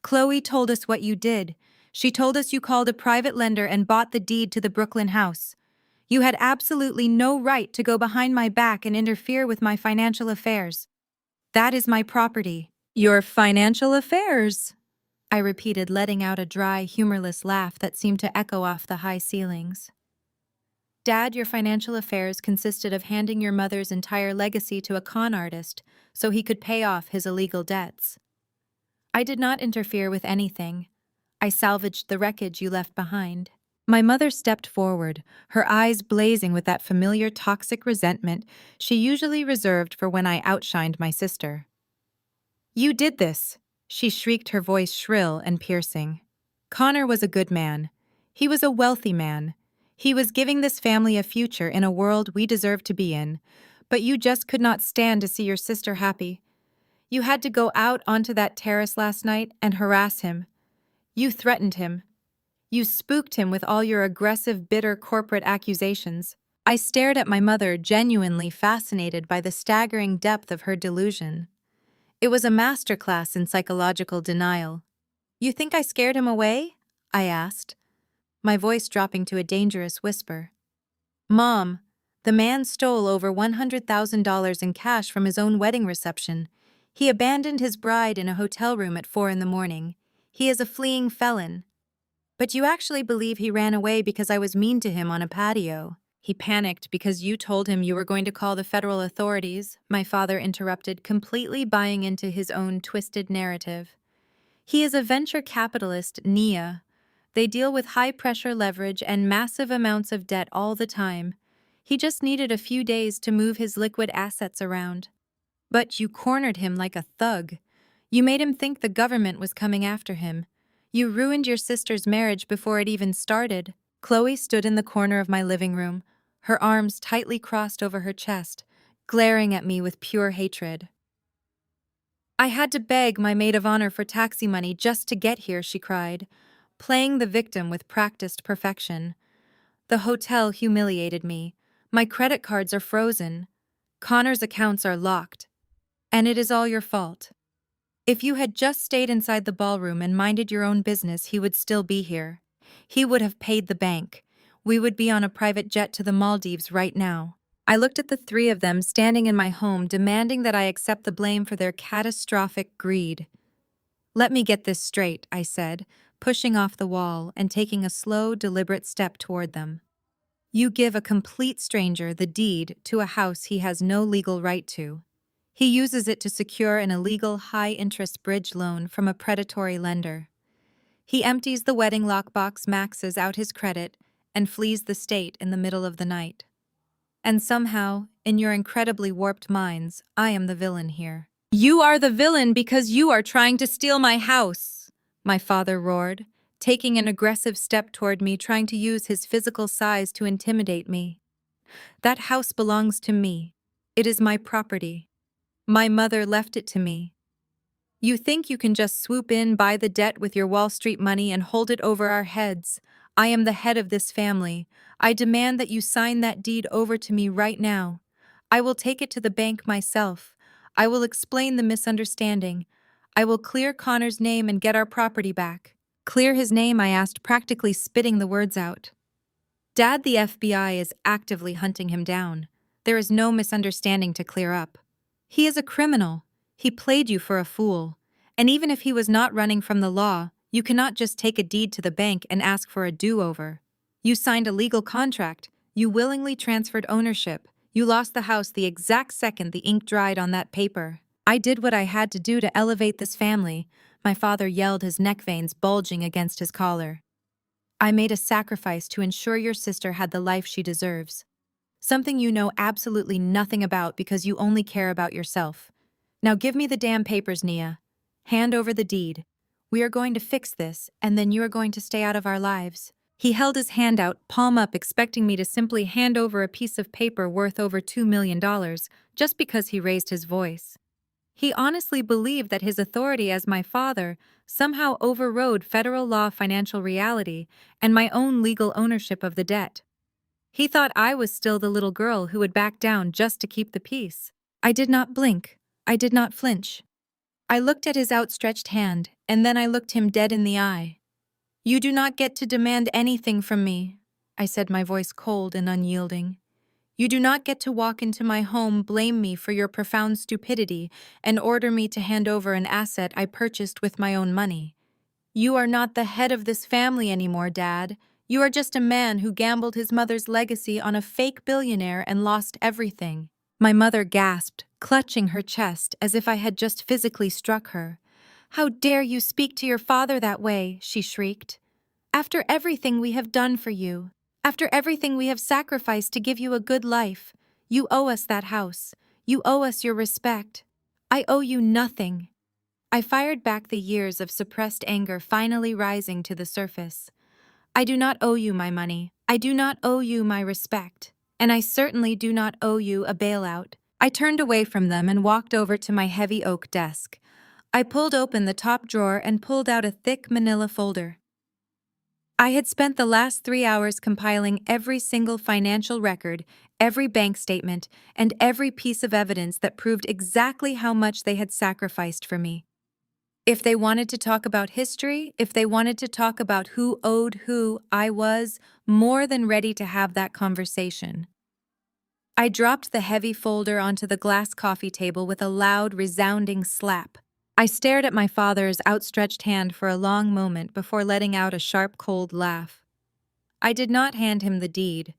Chloe told us what you did. She told us you called a private lender and bought the deed to the Brooklyn house. You had absolutely no right to go behind my back and interfere with my financial affairs. That is my property. Your financial affairs, I repeated, letting out a dry, humorless laugh that seemed to echo off the high ceilings. Dad, your financial affairs consisted of handing your mother's entire legacy to a con artist so he could pay off his illegal debts. I did not interfere with anything. I salvaged the wreckage you left behind. My mother stepped forward, her eyes blazing with that familiar toxic resentment she usually reserved for when I outshined my sister. You did this, she shrieked, her voice shrill and piercing. Connor was a good man. He was a wealthy man. He was giving this family a future in a world we deserve to be in, but you just could not stand to see your sister happy. You had to go out onto that terrace last night and harass him. You threatened him. You spooked him with all your aggressive, bitter corporate accusations. I stared at my mother, genuinely fascinated by the staggering depth of her delusion. It was a masterclass in psychological denial. You think I scared him away? I asked, my voice dropping to a dangerous whisper. Mom, the man stole over $100,000 in cash from his own wedding reception. He abandoned his bride in a hotel room at 4 a.m. He is a fleeing felon. But you actually believe he ran away because I was mean to him on a patio. He panicked because you told him you were going to call the federal authorities, my father interrupted, completely buying into his own twisted narrative. He is a venture capitalist, Nia. They deal with high-pressure leverage and massive amounts of debt all the time. He just needed a few days to move his liquid assets around. But you cornered him like a thug. You made him think the government was coming after him. You ruined your sister's marriage before it even started. Chloe stood in the corner of my living room, her arms tightly crossed over her chest, glaring at me with pure hatred. I had to beg my maid of honor for taxi money just to get here, she cried, playing the victim with practiced perfection. The hotel humiliated me. My credit cards are frozen. Connor's accounts are locked. And it is all your fault. If you had just stayed inside the ballroom and minded your own business, he would still be here. He would have paid the bank. We would be on a private jet to the Maldives right now. I looked at the three of them standing in my home, demanding that I accept the blame for their catastrophic greed. Let me get this straight, I said, pushing off the wall and taking a slow, deliberate step toward them. You give a complete stranger the deed to a house he has no legal right to. He uses it to secure an illegal high-interest bridge loan from a predatory lender. He empties the wedding lockbox, maxes out his credit, and flees the state in the middle of the night. And somehow, in your incredibly warped minds, I am the villain here. You are the villain because you are trying to steal my house, my father roared, taking an aggressive step toward me, trying to use his physical size to intimidate me. That house belongs to me. It is my property. My mother left it to me. You think you can just swoop in, buy the debt with your Wall Street money, and hold it over our heads. I am the head of this family. I demand that you sign that deed over to me right now. I will take it to the bank myself. I will explain the misunderstanding. I will clear Connor's name and get our property back. Clear his name, I asked, practically spitting the words out. Dad, the FBI is actively hunting him down. There is no misunderstanding to clear up. He is a criminal. He played you for a fool. And even if he was not running from the law, you cannot just take a deed to the bank and ask for a do-over. You signed a legal contract. You willingly transferred ownership. You lost the house the exact second the ink dried on that paper. I did what I had to do to elevate this family, my father yelled, his neck veins bulging against his collar. I made a sacrifice to ensure your sister had the life she deserves. Something you know absolutely nothing about because you only care about yourself. Now give me the damn papers, Nia. Hand over the deed. We are going to fix this, and then you are going to stay out of our lives. He held his hand out, palm up, expecting me to simply hand over a piece of paper worth over $2 million, just because he raised his voice. He honestly believed that his authority as my father somehow overrode federal law, financial reality, and my own legal ownership of the debt. He thought I was still the little girl who would back down just to keep the peace. I did not blink. I did not flinch. I looked at his outstretched hand, and then I looked him dead in the eye. You do not get to demand anything from me, I said, my voice cold and unyielding. You do not get to walk into my home, blame me for your profound stupidity, and order me to hand over an asset I purchased with my own money. You are not the head of this family anymore, Dad. You are just a man who gambled his mother's legacy on a fake billionaire and lost everything. My mother gasped, clutching her chest as if I had just physically struck her. How dare you speak to your father that way, she shrieked. After everything we have done for you, after everything we have sacrificed to give you a good life, you owe us that house. You owe us your respect. I owe you nothing. I fired back, the years of suppressed anger finally rising to the surface. I do not owe you my money. I do not owe you my respect. And I certainly do not owe you a bailout. I turned away from them and walked over to my heavy oak desk. I pulled open the top drawer and pulled out a thick manila folder. I had spent the last 3 hours compiling every single financial record, every bank statement, and every piece of evidence that proved exactly how much they had sacrificed for me. If they wanted to talk about history, if they wanted to talk about who owed who, I was more than ready to have that conversation. I dropped the heavy folder onto the glass coffee table with a loud, resounding slap. I stared at my father's outstretched hand for a long moment before letting out a sharp, cold laugh. I did not hand him the deed.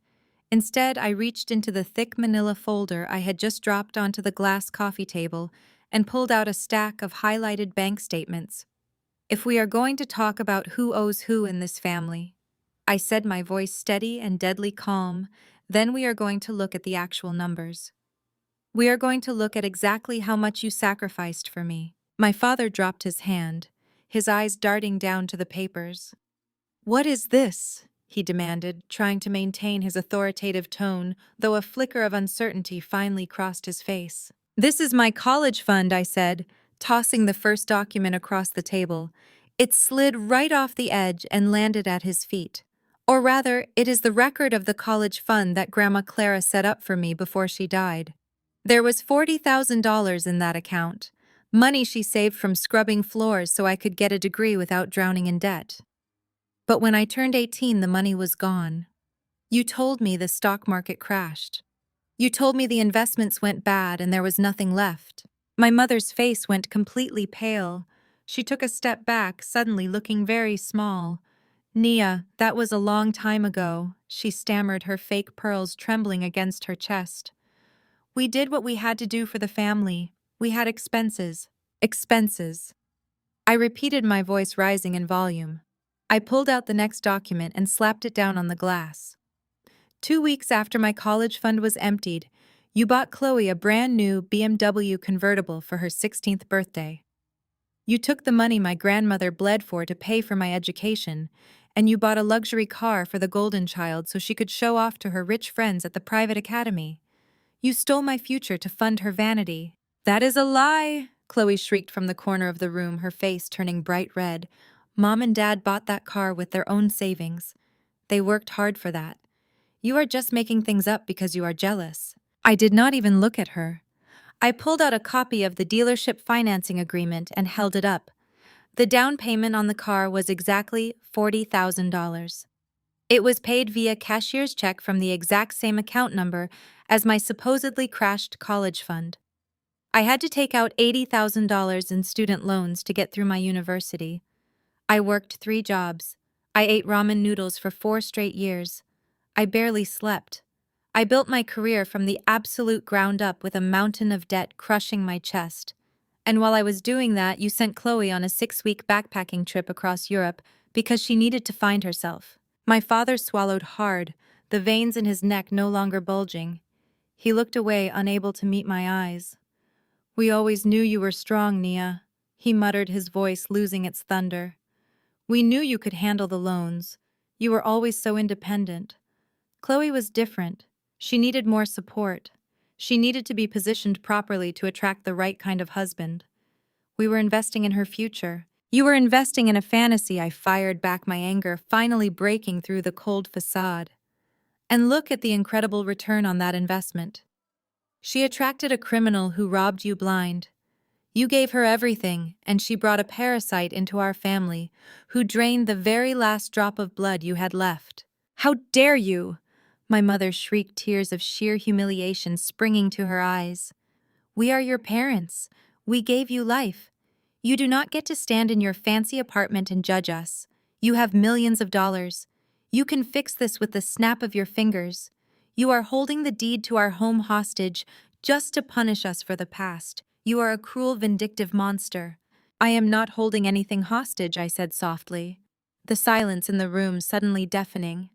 Instead, I reached into the thick manila folder I had just dropped onto the glass coffee table and pulled out a stack of highlighted bank statements. If we are going to talk about who owes who in this family, I said, my voice steady and deadly calm, then we are going to look at the actual numbers. We are going to look at exactly how much you sacrificed for me. My father dropped his hand, his eyes darting down to the papers. What is this? he demanded, trying to maintain his authoritative tone, though a flicker of uncertainty finally crossed his face. "This is my college fund," I said, tossing the first document across the table. It slid right off the edge and landed at his feet. Or rather, it is the record of the college fund that Grandma Clara set up for me before she died. There was $40,000 in that account, money she saved from scrubbing floors so I could get a degree without drowning in debt. But when I turned 18, the money was gone. You told me the stock market crashed. You told me the investments went bad and there was nothing left. My mother's face went completely pale. She took a step back, suddenly looking very small. "Nia, that was a long time ago," she stammered, her fake pearls trembling against her chest. "We did what we had to do for the family. We had expenses. Expenses." I repeated, my voice rising in volume. I pulled out the next document and slapped it down on the glass. 2 weeks after my college fund was emptied, you bought Chloe a brand new BMW convertible for her 16th birthday. You took the money my grandmother bled for to pay for my education, and you bought a luxury car for the golden child so she could show off to her rich friends at the private academy. You stole my future to fund her vanity. "That is a lie!" Chloe shrieked from the corner of the room, her face turning bright red. "Mom and Dad bought that car with their own savings. They worked hard for that. You are just making things up because you are jealous." I did not even look at her. I pulled out a copy of the dealership financing agreement and held it up. The down payment on the car was exactly $40,000. It was paid via cashier's check from the exact same account number as my supposedly crashed college fund. I had to take out $80,000 in student loans to get through my university. I worked 3 jobs. I ate ramen noodles for 4 straight years. I barely slept. I built my career from the absolute ground up with a mountain of debt crushing my chest. And while I was doing that, you sent Chloe on a 6-week backpacking trip across Europe because she needed to find herself. My father swallowed hard, the veins in his neck no longer bulging. He looked away, unable to meet my eyes. "We always knew you were strong, Nia," he muttered, his voice losing its thunder. "We knew you could handle the loans. You were always so independent. Chloe was different. She needed more support. She needed to be positioned properly to attract the right kind of husband. We were investing in her future. You were investing in a fantasy," I fired back, my anger finally breaking through the cold facade. "And look at the incredible return on that investment. She attracted a criminal who robbed you blind. You gave her everything, and she brought a parasite into our family who drained the very last drop of blood you had left. How dare you!" My mother shrieked, tears of sheer humiliation springing to her eyes. "We are your parents. We gave you life. You do not get to stand in your fancy apartment and judge us. You have millions of dollars. You can fix this with the snap of your fingers. You are holding the deed to our home hostage just to punish us for the past. You are a cruel, vindictive monster." "I am not holding anything hostage," I said softly, the silence in the room suddenly deafening.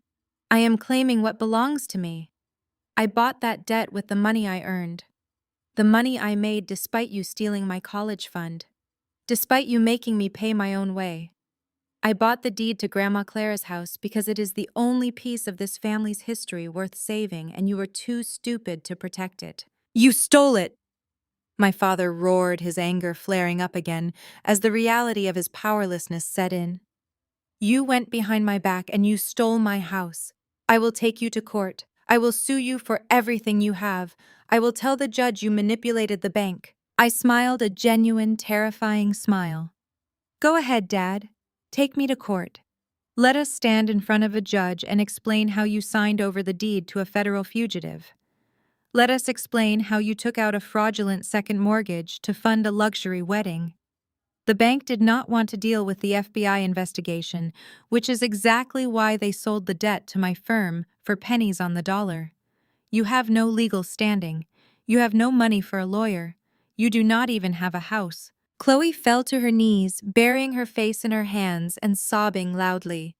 "I am claiming what belongs to me. I bought that debt with the money I earned. The money I made despite you stealing my college fund. Despite you making me pay my own way. I bought the deed to Grandma Clara's house because it is the only piece of this family's history worth saving, and you were too stupid to protect it." "You stole it!" My father roared, his anger flaring up again as the reality of his powerlessness set in. "You went behind my back and you stole my house. I will take you to court. I will sue you for everything you have. I will tell the judge you manipulated the bank." I smiled, a genuine, terrifying smile. "Go ahead, Dad. Take me to court. Let us stand in front of a judge and explain how you signed over the deed to a federal fugitive. Let us explain how you took out a fraudulent second mortgage to fund a luxury wedding. The bank did not want to deal with the FBI investigation, which is exactly why they sold the debt to my firm for pennies on the dollar. You have no legal standing. You have no money for a lawyer. You do not even have a house." Chloe fell to her knees, burying her face in her hands and sobbing loudly.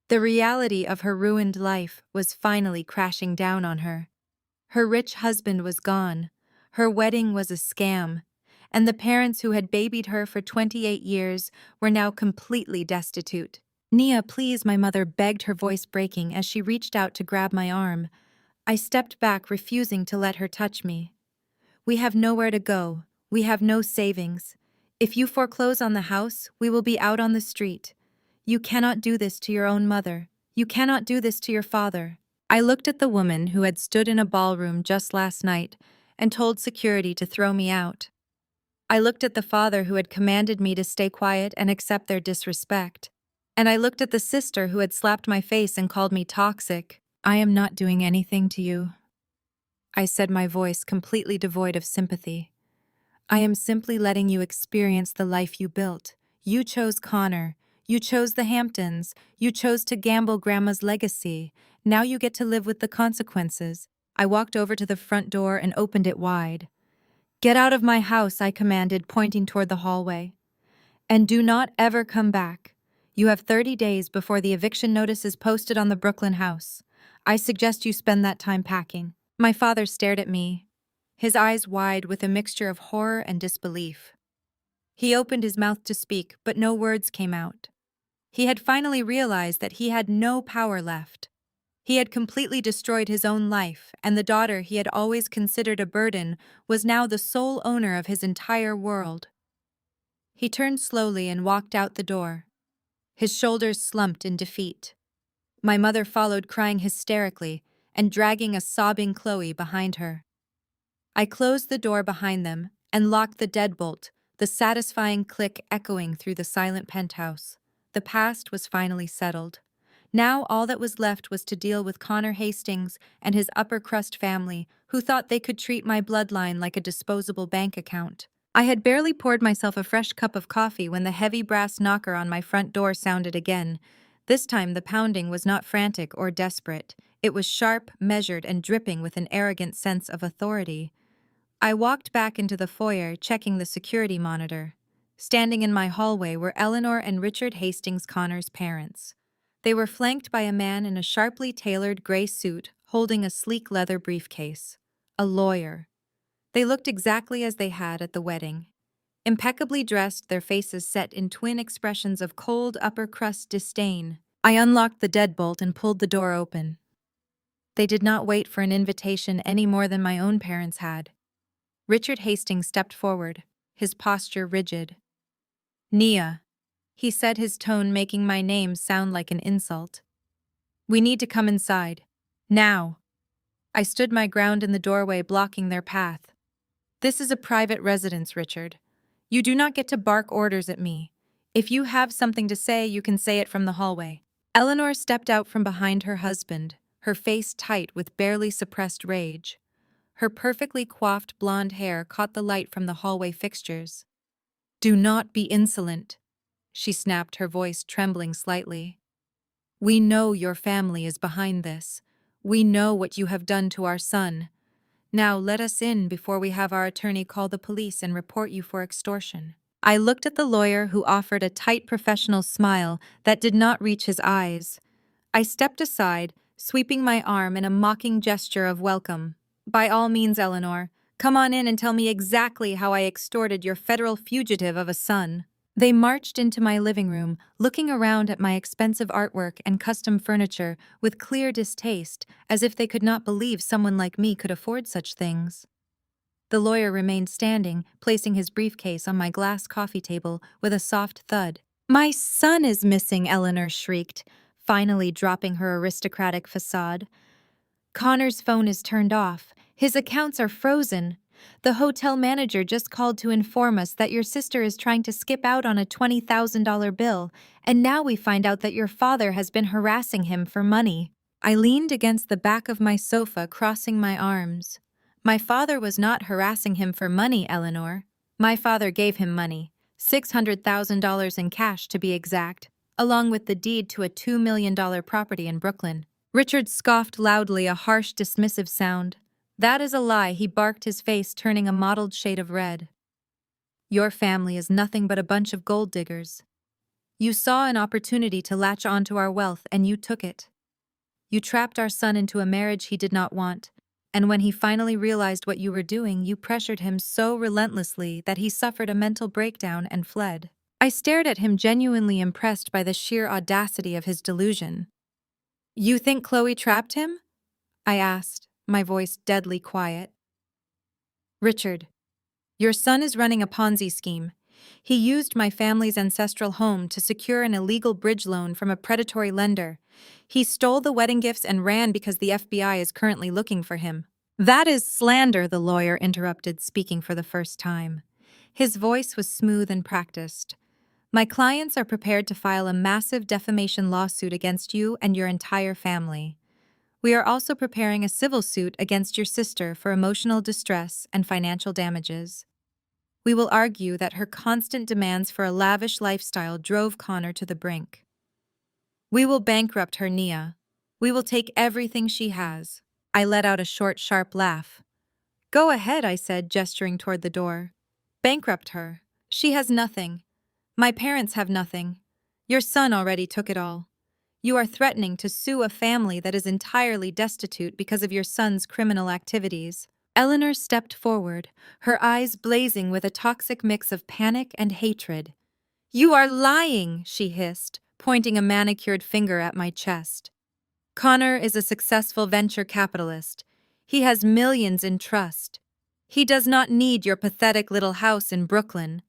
The reality of her ruined life was finally crashing down on her. Her rich husband was gone. Her wedding was a scam. And the parents who had babied her for 28 years were now completely destitute. Nia, please, my mother begged, her voice breaking as she reached out to grab my arm. I stepped back, refusing to let her touch me. We have nowhere to go. We have no savings. If you foreclose on the house, we will be out on the street. You cannot do this to your own mother. You cannot do this to your father. I looked at the woman who had stood in a ballroom just last night and told security to throw me out. I looked at the father who had commanded me to stay quiet and accept their disrespect. And I looked at the sister who had slapped my face and called me toxic. I am not doing anything to you, I said, my voice completely devoid of sympathy. I am simply letting you experience the life you built. You chose Connor. You chose the Hamptons. You chose to gamble Grandma's legacy. Now you get to live with the consequences. I walked over to the front door and opened it wide. Get out of my house, I commanded, pointing toward the hallway. And do not ever come back. You have 30 days before the eviction notice is posted on the Brooklyn house. I suggest you spend that time packing. My father stared at me, his eyes wide with a mixture of horror and disbelief. He opened his mouth to speak, but no words came out. He had finally realized that he had no power left. He had completely destroyed his own life, and the daughter he had always considered a burden was now the sole owner of his entire world. He turned slowly and walked out the door. His shoulders slumped in defeat. My mother followed, crying hysterically and dragging a sobbing Chloe behind her. I closed the door behind them and locked the deadbolt, the satisfying click echoing through the silent penthouse. The past was finally settled. Now all that was left was to deal with Connor Hastings and his upper crust family, who thought they could treat my bloodline like a disposable bank account. I had barely poured myself a fresh cup of coffee when the heavy brass knocker on my front door sounded again. This time the pounding was not frantic or desperate. It was sharp, measured, and dripping with an arrogant sense of authority. I walked back into the foyer, checking the security monitor. Standing in my hallway were Eleanor and Richard Hastings, Connor's parents. They were flanked by a man in a sharply tailored gray suit holding a sleek leather briefcase. A lawyer. They looked exactly as they had at the wedding. Impeccably dressed, their faces set in twin expressions of cold upper-crust disdain. I unlocked the deadbolt and pulled the door open. They did not wait for an invitation any more than my own parents had. Richard Hastings stepped forward, his posture rigid. Nia, he said, his tone making my name sound like an insult. We need to come inside. Now. I stood my ground in the doorway, blocking their path. This is a private residence, Richard. You do not get to bark orders at me. If you have something to say, you can say it from the hallway. Eleanor stepped out from behind her husband, her face tight with barely suppressed rage. Her perfectly coiffed blonde hair caught the light from the hallway fixtures. Do not be insolent, she snapped, her voice trembling slightly. We know your family is behind this. We know what you have done to our son. Now let us in before we have our attorney call the police and report you for extortion. I looked at the lawyer, who offered a tight professional smile that did not reach his eyes. I stepped aside, sweeping my arm in a mocking gesture of welcome. By all means, Eleanor, come on in and tell me exactly how I extorted your federal fugitive of a son. They marched into my living room, looking around at my expensive artwork and custom furniture with clear distaste, as if they could not believe someone like me could afford such things. The lawyer remained standing, placing his briefcase on my glass coffee table with a soft thud. My son is missing, Eleanor shrieked, finally dropping her aristocratic facade. Connor's phone is turned off. His accounts are frozen. The hotel manager just called to inform us that your sister is trying to skip out on a $20,000 bill, and now we find out that your father has been harassing him for money. I leaned against the back of my sofa, crossing my arms. My father was not harassing him for money, Eleanor. My father gave him money, $600,000 in cash to be exact, along with the deed to a $2 million property in Brooklyn. Richard scoffed loudly, a harsh, dismissive sound. That is a lie, he barked, his face turning a mottled shade of red. Your family is nothing but a bunch of gold diggers. You saw an opportunity to latch onto our wealth, and you took it. You trapped our son into a marriage he did not want, and when he finally realized what you were doing, you pressured him so relentlessly that he suffered a mental breakdown and fled. I stared at him, genuinely impressed by the sheer audacity of his delusion. You think Chloe trapped him? I asked, my voice deadly quiet. Richard, your son is running a Ponzi scheme. He used my family's ancestral home to secure an illegal bridge loan from a predatory lender. He stole the wedding gifts and ran because the FBI is currently looking for him. That is slander, the lawyer interrupted, speaking for the first time. His voice was smooth and practiced. My clients are prepared to file a massive defamation lawsuit against you and your entire family. We are also preparing a civil suit against your sister for emotional distress and financial damages. We will argue that her constant demands for a lavish lifestyle drove Connor to the brink. We will bankrupt her, Nia. We will take everything she has. I let out a short, sharp laugh. Go ahead, I said, gesturing toward the door. Bankrupt her. She has nothing. My parents have nothing. Your son already took it all. You are threatening to sue a family that is entirely destitute because of your son's criminal activities. Eleanor stepped forward, her eyes blazing with a toxic mix of panic and hatred. You are lying, she hissed, pointing a manicured finger at my chest. Connor is a successful venture capitalist. He has millions in trust. He does not need your pathetic little house in Brooklyn.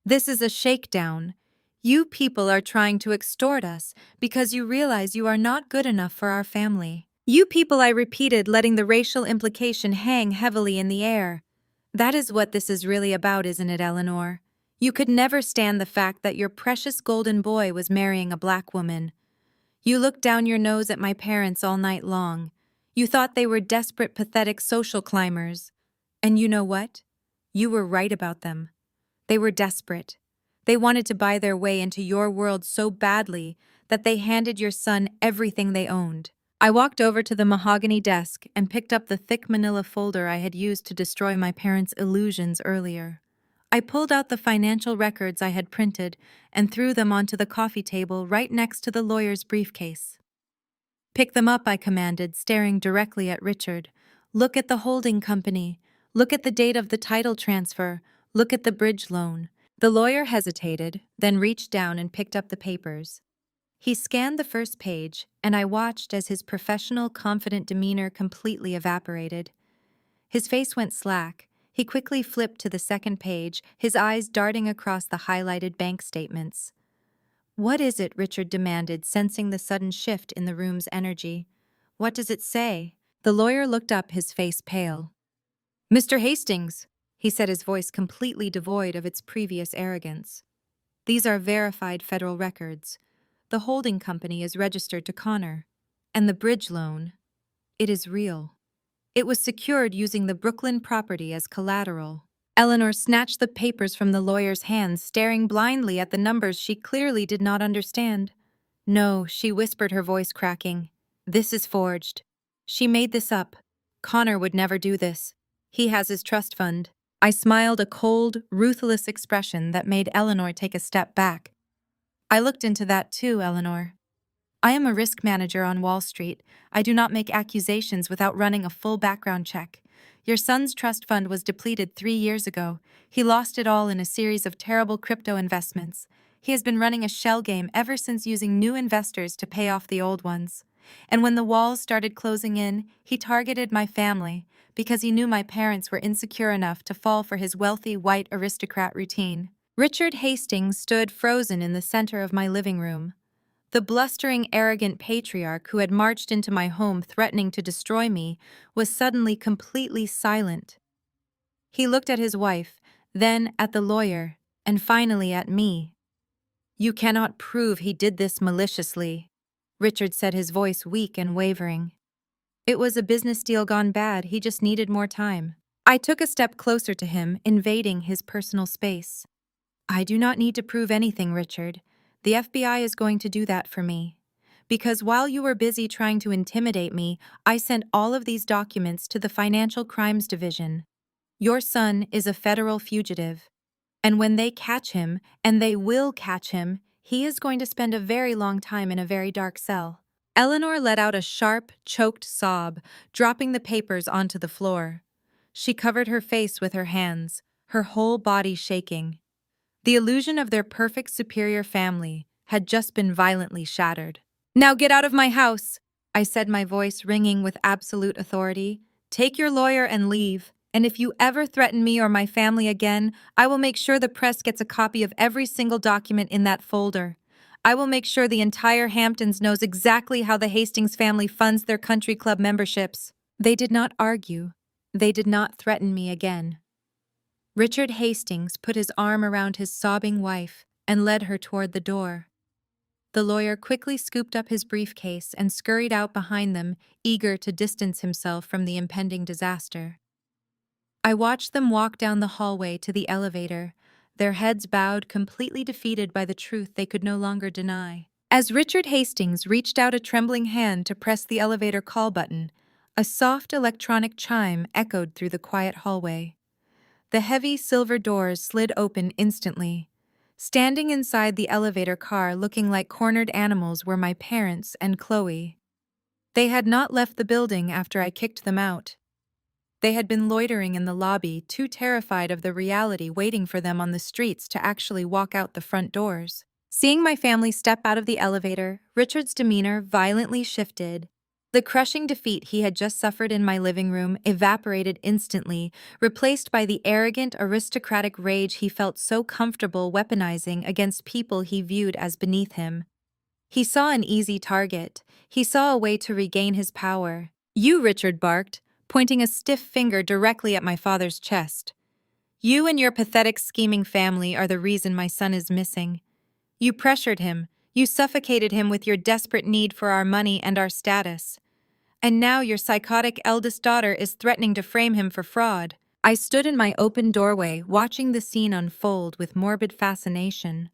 This is a shakedown. You people are trying to extort us because you realize you are not good enough for our family. You people, I repeated, letting the racial implication hang heavily in the air. That is what this is really about, isn't it, Eleanor? You could never stand the fact that your precious golden boy was marrying a black woman. You looked down your nose at my parents all night long. You thought they were desperate, pathetic social climbers. And you know what? You were right about them. They were desperate. They wanted to buy their way into your world so badly that they handed your son everything they owned. I walked over to the mahogany desk and picked up the thick manila folder I had used to destroy my parents' illusions earlier. I pulled out the financial records I had printed and threw them onto the coffee table right next to the lawyer's briefcase. Pick them up, I commanded, staring directly at Richard. Look at the holding company. Look at the date of the title transfer. Look at the bridge loan. The lawyer hesitated, then reached down and picked up the papers. He scanned the first page, and I watched as his professional, confident demeanor completely evaporated. His face went slack. He quickly flipped to the second page, his eyes darting across the highlighted bank statements. What is it? Richard demanded, sensing the sudden shift in the room's energy. What does it say? The lawyer looked up, his face pale. Mr. Hastings, he said, his voice completely devoid of its previous arrogance. These are verified federal records. The holding company is registered to Connor. And the bridge loan, it is real. It was secured using the Brooklyn property as collateral. Eleanor snatched the papers from the lawyer's hands, staring blindly at the numbers she clearly did not understand. No, she whispered, her voice cracking. This is forged. She made this up. Connor would never do this. He has his trust fund. I smiled, a cold, ruthless expression that made Eleanor take a step back. I looked into that too, Eleanor. I am a risk manager on Wall Street. I do not make accusations without running a full background check. Your son's trust fund was depleted 3 years ago. He lost it all in a series of terrible crypto investments. He has been running a shell game ever since, using new investors to pay off the old ones. And when the walls started closing in, he targeted my family because he knew my parents were insecure enough to fall for his wealthy white aristocrat routine. Richard Hastings stood frozen in the center of my living room. The blustering, arrogant patriarch who had marched into my home threatening to destroy me was suddenly completely silent. He looked at his wife, then at the lawyer, and finally at me. You cannot prove he did this maliciously, Richard said, his voice weak and wavering. It was a business deal gone bad. He just needed more time. I took a step closer to him, invading his personal space. I do not need to prove anything, Richard. The FBI is going to do that for me. Because while you were busy trying to intimidate me, I sent all of these documents to the Financial Crimes Division. Your son is a federal fugitive. And when they catch him, and they will catch him, he is going to spend a very long time in a very dark cell. Eleanor let out a sharp, choked sob, dropping the papers onto the floor. She covered her face with her hands, her whole body shaking. The illusion of their perfect superior family had just been violently shattered. "Now get out of my house," I said, my voice ringing with absolute authority. "Take your lawyer and leave. And if you ever threaten me or my family again, I will make sure the press gets a copy of every single document in that folder. I will make sure the entire Hamptons knows exactly how the Hastings family funds their country club memberships." They did not argue. They did not threaten me again. Richard Hastings put his arm around his sobbing wife and led her toward the door. The lawyer quickly scooped up his briefcase and scurried out behind them, eager to distance himself from the impending disaster. I watched them walk down the hallway to the elevator, their heads bowed, completely defeated by the truth they could no longer deny. As Richard Hastings reached out a trembling hand to press the elevator call button, a soft electronic chime echoed through the quiet hallway. The heavy silver doors slid open instantly. Standing inside the elevator car looking like cornered animals were my parents and Chloe. They had not left the building after I kicked them out. They had been loitering in the lobby, too terrified of the reality waiting for them on the streets to actually walk out the front doors. Seeing my family step out of the elevator, Richard's demeanor violently shifted. The crushing defeat he had just suffered in my living room evaporated instantly, replaced by the arrogant, aristocratic rage he felt so comfortable weaponizing against people he viewed as beneath him. He saw an easy target. He saw a way to regain his power. "You," Richard barked, pointing a stiff finger directly at my father's chest. "You and your pathetic, scheming family are the reason my son is missing. You pressured him. You suffocated him with your desperate need for our money and our status. And now your psychotic eldest daughter is threatening to frame him for fraud." I stood in my open doorway, watching the scene unfold with morbid fascination.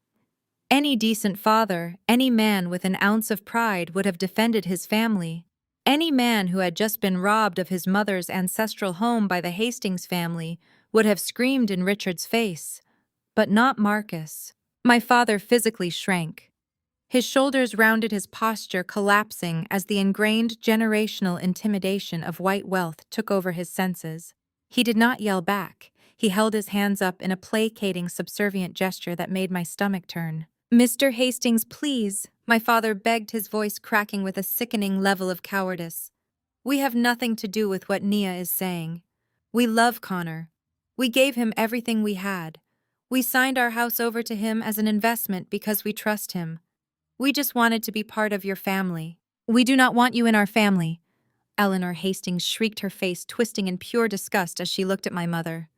Any decent father, any man with an ounce of pride would have defended his family. Any man who had just been robbed of his mother's ancestral home by the Hastings family would have screamed in Richard's face. But not Marcus. My father physically shrank. His shoulders rounded, his posture collapsing as the ingrained generational intimidation of white wealth took over his senses. He did not yell back. He held his hands up in a placating, subservient gesture that made my stomach turn. "Mr. Hastings, please," my father begged, his voice cracking with a sickening level of cowardice. "We have nothing to do with what Nia is saying. We love Connor. We gave him everything we had. We signed our house over to him as an investment because we trust him. We just wanted to be part of your family." "We do not want you in our family," Eleanor Hastings shrieked, her face twisting in pure disgust as she looked at my mother.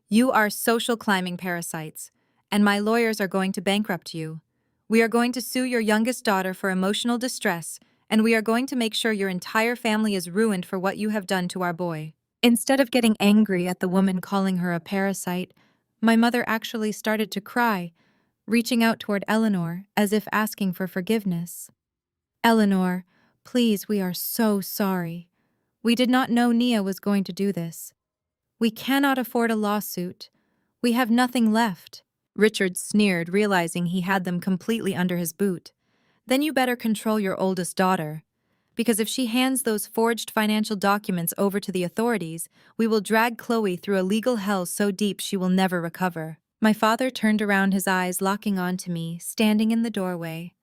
"You are social climbing parasites, and my lawyers are going to bankrupt you. We are going to sue your youngest daughter for emotional distress, and we are going to make sure your entire family is ruined for what you have done to our boy." Instead of getting angry at the woman calling her a parasite, my mother actually started to cry, reaching out toward Eleanor as if asking for forgiveness. "Eleanor, please, we are so sorry. We did not know Nia was going to do this. We cannot afford a lawsuit. We have nothing left." Richard sneered, realizing he had them completely under his boot. "Then you better control your oldest daughter. Because if she hands those forged financial documents over to the authorities, we will drag Chloe through a legal hell so deep she will never recover." My father turned around, his eyes locking onto me, standing in the doorway.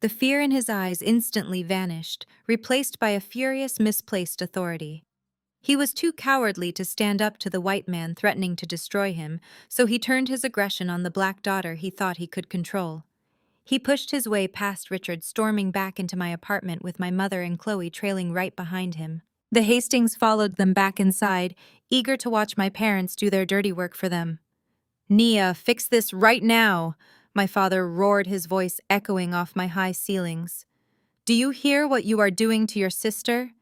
The fear in his eyes instantly vanished, replaced by a furious, misplaced authority. He was too cowardly to stand up to the white man threatening to destroy him, so he turned his aggression on the black daughter he thought he could control. He pushed his way past Richard, storming back into my apartment with my mother and Chloe trailing right behind him. The Hastings followed them back inside, eager to watch my parents do their dirty work for them. "Nia, fix this right now!" My father roared, his voice echoing off my high ceilings. "Do you hear what you are doing to your sister?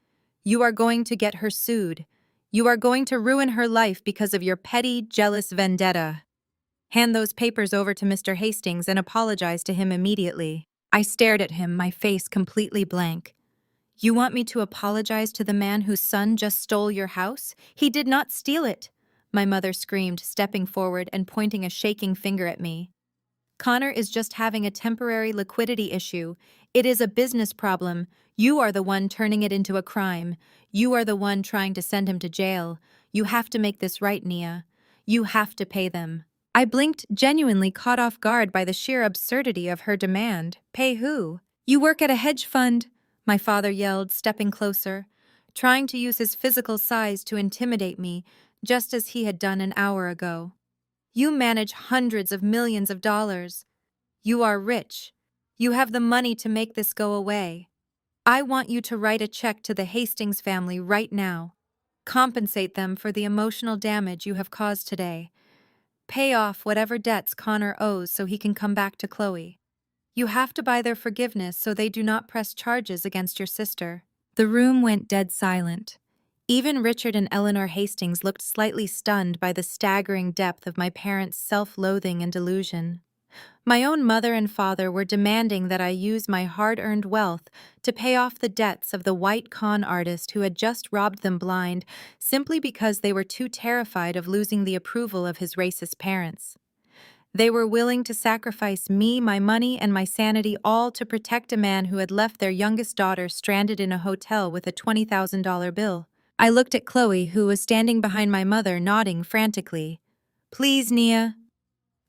You are going to get her sued. You are going to ruin her life because of your petty, jealous vendetta. Hand those papers over to Mr. Hastings and apologize to him immediately." I stared at him, my face completely blank. "You want me to apologize to the man whose son just stole your house? He did not steal it!" My mother screamed, stepping forward and pointing a shaking finger at me. "Connor is just having a temporary liquidity issue. It is a business problem. You are the one turning it into a crime. You are the one trying to send him to jail. You have to make this right, Nia. You have to pay them." I blinked, genuinely caught off guard by the sheer absurdity of her demand. Pay who? You work at a hedge fund, my father yelled, stepping closer, trying to use his physical size to intimidate me, just as he had done an hour ago. You manage hundreds of millions of dollars. You are rich. You have the money to make this go away. I want you to write a check to the Hastings family right now. Compensate them for the emotional damage you have caused today. Pay off whatever debts Connor owes so he can come back to Chloe. You have to buy their forgiveness so they do not press charges against your sister. The room went dead silent. Even Richard and Eleanor Hastings looked slightly stunned by the staggering depth of my parents' self-loathing and delusion. My own mother and father were demanding that I use my hard-earned wealth to pay off the debts of the white con artist who had just robbed them blind simply because they were too terrified of losing the approval of his racist parents. They were willing to sacrifice me, my money, and my sanity all to protect a man who had left their youngest daughter stranded in a hotel with a $20,000 bill. I looked at Chloe, who was standing behind my mother, nodding frantically. "Please, Nia,"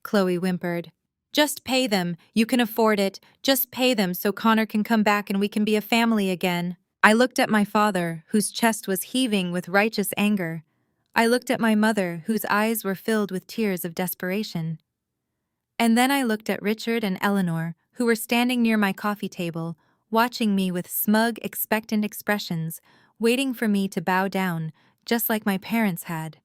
Chloe whimpered. "Just pay them. You can afford it. Just pay them so Connor can come back and we can be a family again." I looked at my father, whose chest was heaving with righteous anger. I looked at my mother, whose eyes were filled with tears of desperation. And then I looked at Richard and Eleanor, who were standing near my coffee table, watching me with smug, expectant expressions, waiting for me to bow down, just like my parents had.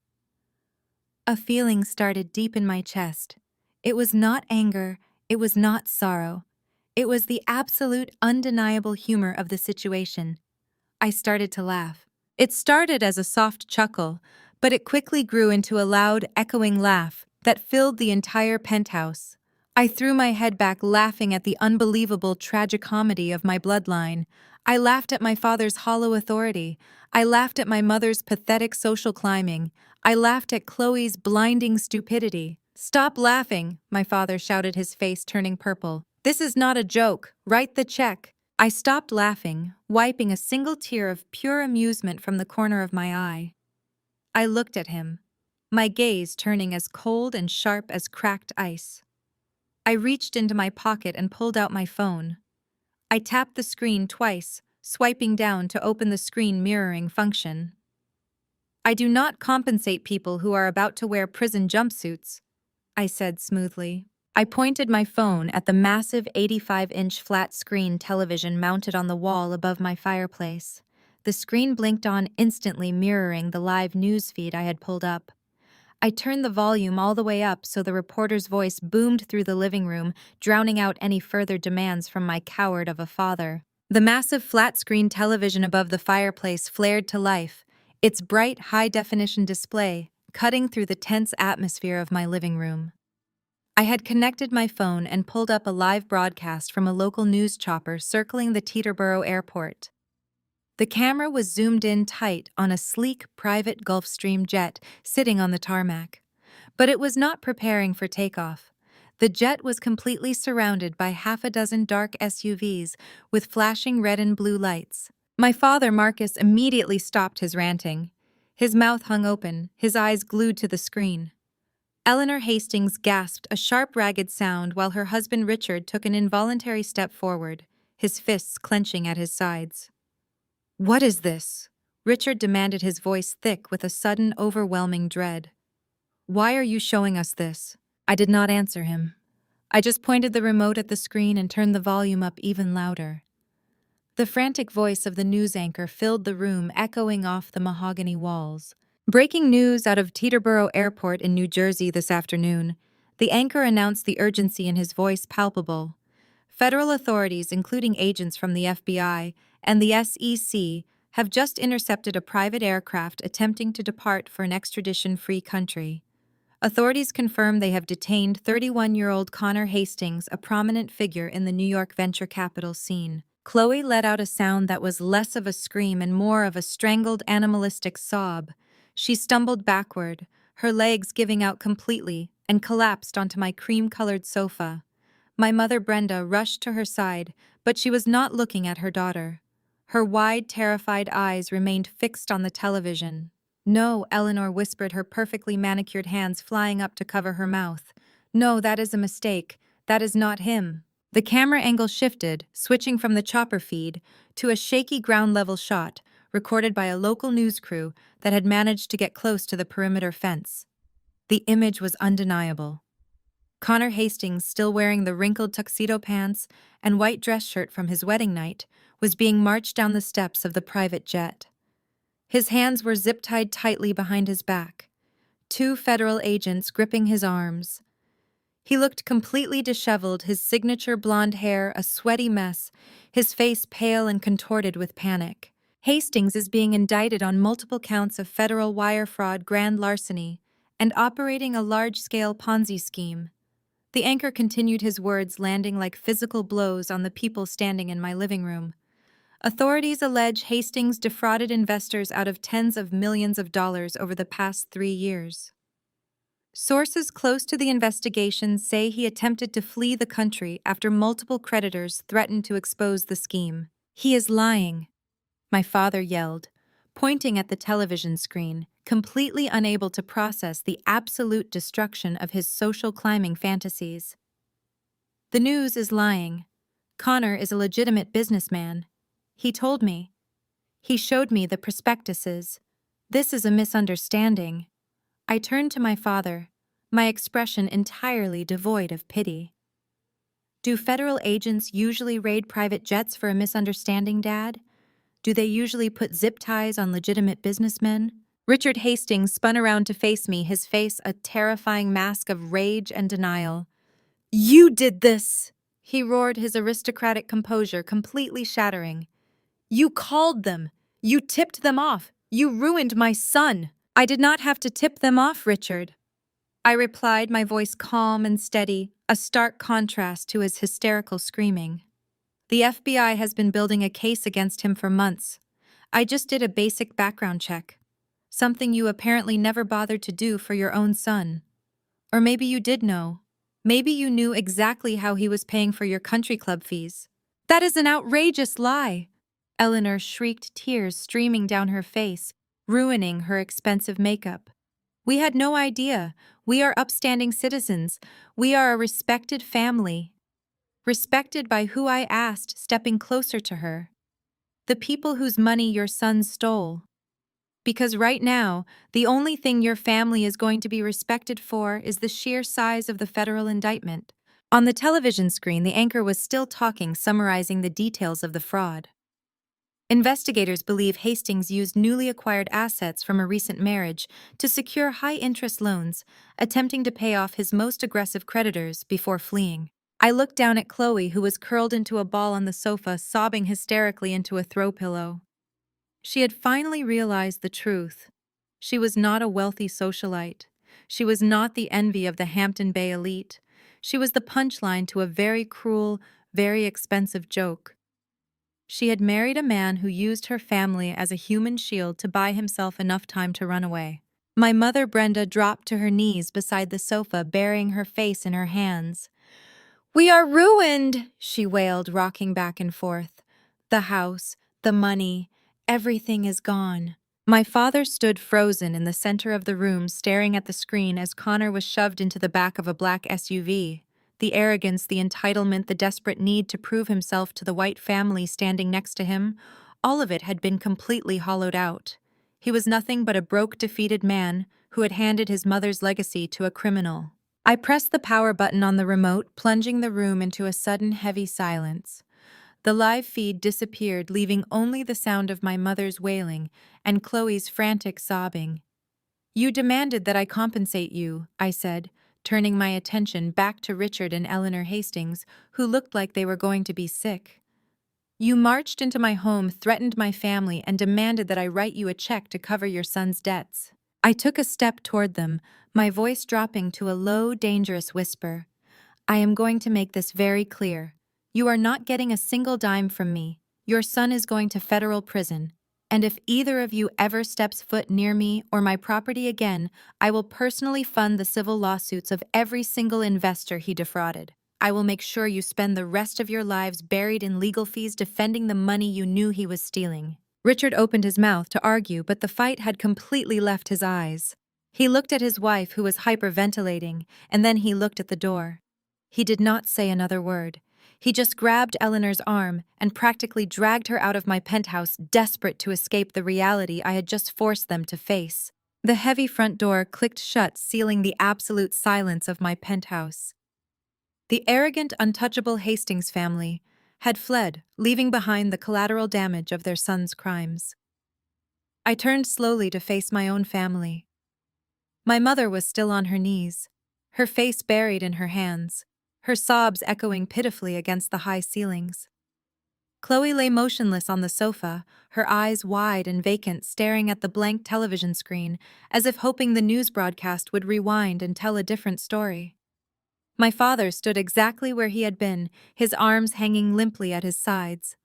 A feeling started deep in my chest. It was not anger, it was not sorrow. It was the absolute, undeniable humor of the situation. I started to laugh. It started as a soft chuckle, but it quickly grew into a loud, echoing laugh that filled the entire penthouse. I threw my head back, laughing at the unbelievable tragicomedy of my bloodline. I laughed at my father's hollow authority. I laughed at my mother's pathetic social climbing. I laughed at Chloe's blinding stupidity. "Stop laughing," my father shouted, his face turning purple. "This is not a joke. Write the check." I stopped laughing, wiping a single tear of pure amusement from the corner of my eye. I looked at him, my gaze turning as cold and sharp as cracked ice. I reached into my pocket and pulled out my phone. I tapped the screen twice, swiping down to open the screen mirroring function. "I do not compensate people who are about to wear prison jumpsuits," I said smoothly. I pointed my phone at the massive 85-inch flat-screen television mounted on the wall above my fireplace. The screen blinked on instantly, mirroring the live news feed I had pulled up. I turned the volume all the way up so the reporter's voice boomed through the living room, drowning out any further demands from my coward of a father. The massive flat-screen television above the fireplace flared to life, its bright, high-definition display cutting through the tense atmosphere of my living room. I had connected my phone and pulled up a live broadcast from a local news chopper circling the Teterboro airport. The camera was zoomed in tight on a sleek, private Gulfstream jet sitting on the tarmac. But it was not preparing for takeoff. The jet was completely surrounded by half a dozen dark SUVs with flashing red and blue lights. My father, Marcus, immediately stopped his ranting. His mouth hung open, his eyes glued to the screen. Eleanor Hastings gasped a sharp, ragged sound while her husband Richard took an involuntary step forward, his fists clenching at his sides. "What is this?" Richard demanded, his voice thick with a sudden, overwhelming dread. "Why are you showing us this?" I did not answer him. I just pointed the remote at the screen and turned the volume up even louder. The frantic voice of the news anchor filled the room, echoing off the mahogany walls. "Breaking news out of Teterboro Airport in New Jersey this afternoon." The anchor announced, the urgency in his voice palpable. "Federal authorities, including agents from the FBI and the SEC, have just intercepted a private aircraft attempting to depart for an extradition-free country. Authorities confirm they have detained 31-year-old Connor Hastings, a prominent figure in the New York venture capital scene." Chloe let out a sound that was less of a scream and more of a strangled, animalistic sob. She stumbled backward, her legs giving out completely, and collapsed onto my cream-colored sofa. My mother, Brenda, rushed to her side, but she was not looking at her daughter. Her wide, terrified eyes remained fixed on the television. No, Eleanor whispered, her perfectly manicured hands flying up to cover her mouth. No, that is a mistake. That is not him. The camera angle shifted, switching from the chopper feed to a shaky ground-level shot, recorded by a local news crew that had managed to get close to the perimeter fence. The image was undeniable. Connor Hastings, still wearing the wrinkled tuxedo pants and white dress shirt from his wedding night, was being marched down the steps of the private jet. His hands were zip-tied tightly behind his back, two federal agents gripping his arms. He looked completely disheveled, his signature blonde hair a sweaty mess, his face pale and contorted with panic. Hastings is being indicted on multiple counts of federal wire fraud, grand larceny, and operating a large-scale Ponzi scheme. The anchor continued, his words landing like physical blows on the people standing in my living room. Authorities allege Hastings defrauded investors out of tens of millions of dollars over the past 3 years. Sources close to the investigation say he attempted to flee the country after multiple creditors threatened to expose the scheme. He is lying, my father yelled, pointing at the television screen, completely unable to process the absolute destruction of his social climbing fantasies. The news is lying. Connor is a legitimate businessman. He told me. He showed me the prospectuses. This is a misunderstanding. I turned to my father, my expression entirely devoid of pity. Do federal agents usually raid private jets for a misunderstanding, Dad? Do they usually put zip ties on legitimate businessmen? Richard Hastings spun around to face me, his face a terrifying mask of rage and denial. You did this! He roared, his aristocratic composure completely shattering. You called them! You tipped them off! You ruined my son! I did not have to tip them off, Richard. I replied, my voice calm and steady, a stark contrast to his hysterical screaming. The FBI has been building a case against him for months. I just did a basic background check. Something you apparently never bothered to do for your own son. Or maybe you did know. Maybe you knew exactly how he was paying for your country club fees. That is an outrageous lie! Eleanor shrieked, tears streaming down her face, ruining her expensive makeup. We had no idea. We are upstanding citizens. We are a respected family. Respected by who, I asked, stepping closer to her. The people whose money your son stole. Because right now, the only thing your family is going to be respected for is the sheer size of the federal indictment. On the television screen, the anchor was still talking, summarizing the details of the fraud. Investigators believe Hastings used newly acquired assets from a recent marriage to secure high-interest loans, attempting to pay off his most aggressive creditors before fleeing. I looked down at Chloe, who was curled into a ball on the sofa, sobbing hysterically into a throw pillow. She had finally realized the truth. She was not a wealthy socialite. She was not the envy of the Hampton Bay elite. She was the punchline to a very cruel, very expensive joke. She had married a man who used her family as a human shield to buy himself enough time to run away. My mother, Brenda, dropped to her knees beside the sofa, burying her face in her hands. "We are ruined," she wailed, rocking back and forth. "The house, the money, everything is gone." My father stood frozen in the center of the room, staring at the screen as Connor was shoved into the back of a black SUV. The arrogance, the entitlement, the desperate need to prove himself to the white family standing next to him, all of it had been completely hollowed out. He was nothing but a broke, defeated man who had handed his mother's legacy to a criminal. I pressed the power button on the remote, plunging the room into a sudden heavy silence. The live feed disappeared, leaving only the sound of my mother's wailing and Chloe's frantic sobbing. "You demanded that I compensate you," I said, turning my attention back to Richard and Eleanor Hastings, who looked like they were going to be sick. "You marched into my home, threatened my family, and demanded that I write you a check to cover your son's debts." I took a step toward them, my voice dropping to a low, dangerous whisper. "I am going to make this very clear. You are not getting a single dime from me. Your son is going to federal prison. And if either of you ever steps foot near me or my property again, I will personally fund the civil lawsuits of every single investor he defrauded. I will make sure you spend the rest of your lives buried in legal fees defending the money you knew he was stealing." Richard opened his mouth to argue, but the fight had completely left his eyes. He looked at his wife, who was hyperventilating, and then he looked at the door. He did not say another word. He just grabbed Eleanor's arm and practically dragged her out of my penthouse, desperate to escape the reality I had just forced them to face. The heavy front door clicked shut, sealing the absolute silence of my penthouse. The arrogant, untouchable Hastings family had fled, leaving behind the collateral damage of their son's crimes. I turned slowly to face my own family. My mother was still on her knees, her face buried in her hands, her sobs echoing pitifully against the high ceilings. Chloe lay motionless on the sofa, her eyes wide and vacant, staring at the blank television screen, as if hoping the news broadcast would rewind and tell a different story. My father stood exactly where he had been, his arms hanging limply at his sides.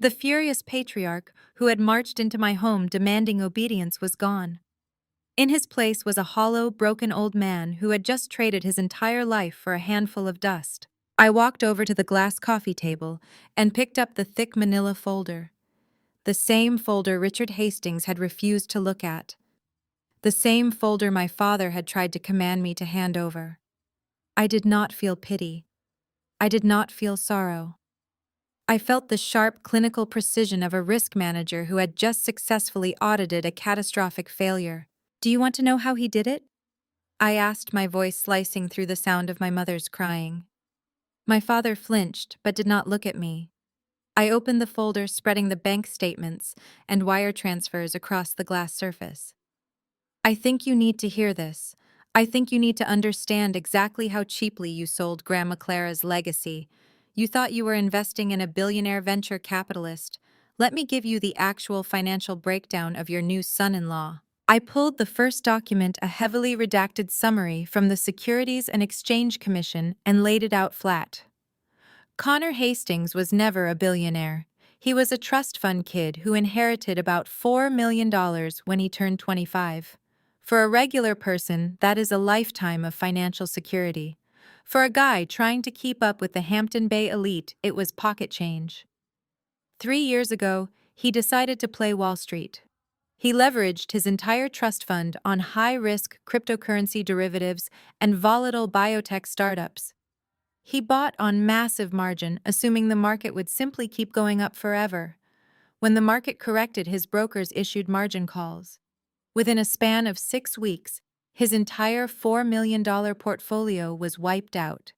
The furious patriarch who had marched into my home demanding obedience was gone. In his place was a hollow, broken old man who had just traded his entire life for a handful of dust. I walked over to the glass coffee table and picked up the thick manila folder. The same folder Richard Hastings had refused to look at. The same folder my father had tried to command me to hand over. I did not feel pity. I did not feel sorrow. I felt the sharp clinical precision of a risk manager who had just successfully audited a catastrophic failure. Do you want to know how he did it? I asked, my voice slicing through the sound of my mother's crying. My father flinched, but did not look at me. I opened the folder, spreading the bank statements and wire transfers across the glass surface. I think you need to hear this. I think you need to understand exactly how cheaply you sold Grandma Clara's legacy. You thought you were investing in a billionaire venture capitalist. Let me give you the actual financial breakdown of your new son-in-law. I pulled the first document, a heavily redacted summary from the Securities and Exchange Commission, and laid it out flat. Connor Hastings was never a billionaire. He was a trust fund kid who inherited about $4 million when he turned 25. For a regular person, that is a lifetime of financial security. For a guy trying to keep up with the Hampton Bay elite, it was pocket change. 3 years ago, he decided to play Wall Street. He leveraged his entire trust fund on high-risk cryptocurrency derivatives and volatile biotech startups. He bought on massive margin, assuming the market would simply keep going up forever. When the market corrected, his brokers issued margin calls. Within a span of 6 weeks, his entire $4 million portfolio was wiped out.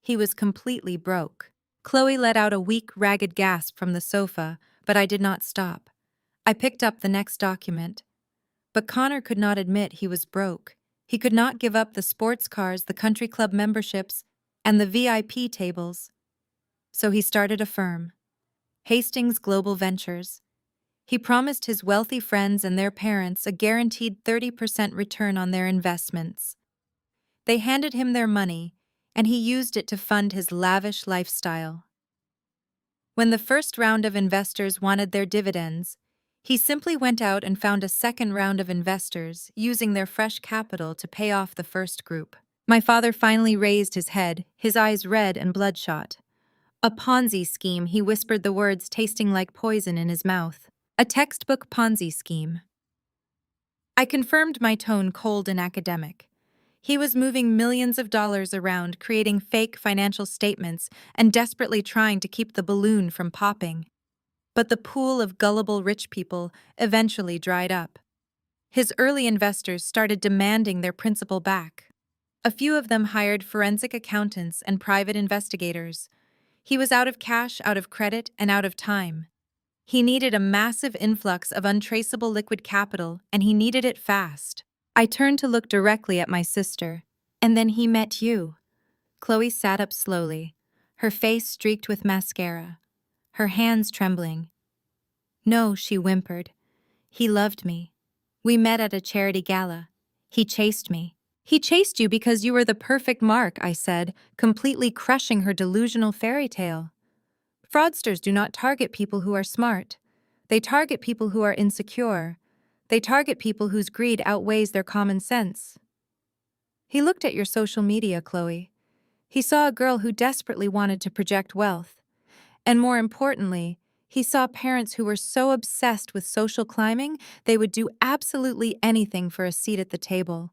He was completely broke. Chloe let out a weak, ragged gasp from the sofa, but I did not stop. I picked up the next document. But Connor could not admit he was broke. He could not give up the sports cars, the country club memberships, and the VIP tables. So he started a firm, Hastings Global Ventures. He promised his wealthy friends and their parents a guaranteed 30% return on their investments. They handed him their money, and he used it to fund his lavish lifestyle. When the first round of investors wanted their dividends, he simply went out and found a second round of investors, using their fresh capital to pay off the first group. My father finally raised his head, his eyes red and bloodshot. A Ponzi scheme, he whispered, the words tasting like poison in his mouth. A textbook Ponzi scheme. I confirmed, my tone cold and academic. He was moving millions of dollars around, creating fake financial statements and desperately trying to keep the balloon from popping. But the pool of gullible rich people eventually dried up. His early investors started demanding their principal back. A few of them hired forensic accountants and private investigators. He was out of cash, out of credit, and out of time. He needed a massive influx of untraceable liquid capital, and he needed it fast. I turned to look directly at my sister. And then he met you. Chloe sat up slowly, her face streaked with mascara, her hands trembling. No, she whimpered. He loved me. We met at a charity gala. He chased me. He chased you because you were the perfect mark, I said, completely crushing her delusional fairy tale. Fraudsters do not target people who are smart. They target people who are insecure. They target people whose greed outweighs their common sense. He looked at your social media, Chloe. He saw a girl who desperately wanted to project wealth. And more importantly, He saw parents who were so obsessed with social climbing, they would do absolutely anything for a seat at the table.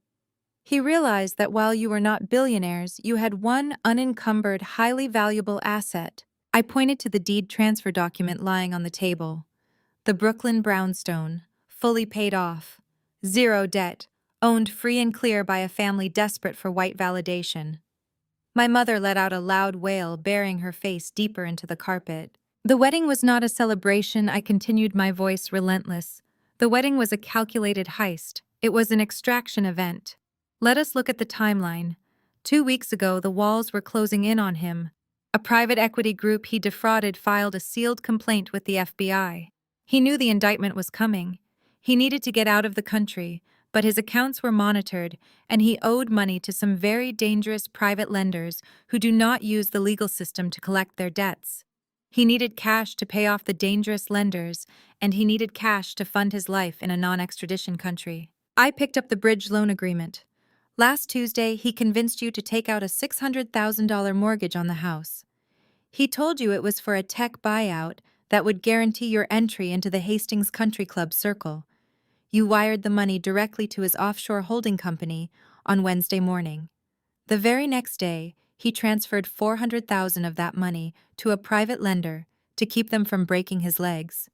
He realized that while you were not billionaires, you had one unencumbered, highly valuable asset. I pointed to the deed transfer document lying on the table. The Brooklyn brownstone, fully paid off. Zero debt, owned free and clear by a family desperate for white validation. My mother let out a loud wail, burying her face deeper into the carpet. The wedding was not a celebration, I continued, my voice relentless. The wedding was a calculated heist. It was an extraction event. Let us look at the timeline. 2 weeks ago, the walls were closing in on him. A private equity group he defrauded filed a sealed complaint with the FBI. He knew the indictment was coming. He needed to get out of the country, but his accounts were monitored, and he owed money to some very dangerous private lenders who do not use the legal system to collect their debts. He needed cash to pay off the dangerous lenders, and he needed cash to fund his life in a non-extradition country. I picked up the bridge loan agreement. Last Tuesday, he convinced you to take out a $600,000 mortgage on the house. He told you it was for a tech buyout that would guarantee your entry into the Hastings Country Club circle. You wired the money directly to his offshore holding company on Wednesday morning. The very next day, he transferred $400,000 of that money to a private lender to keep them from breaking his legs.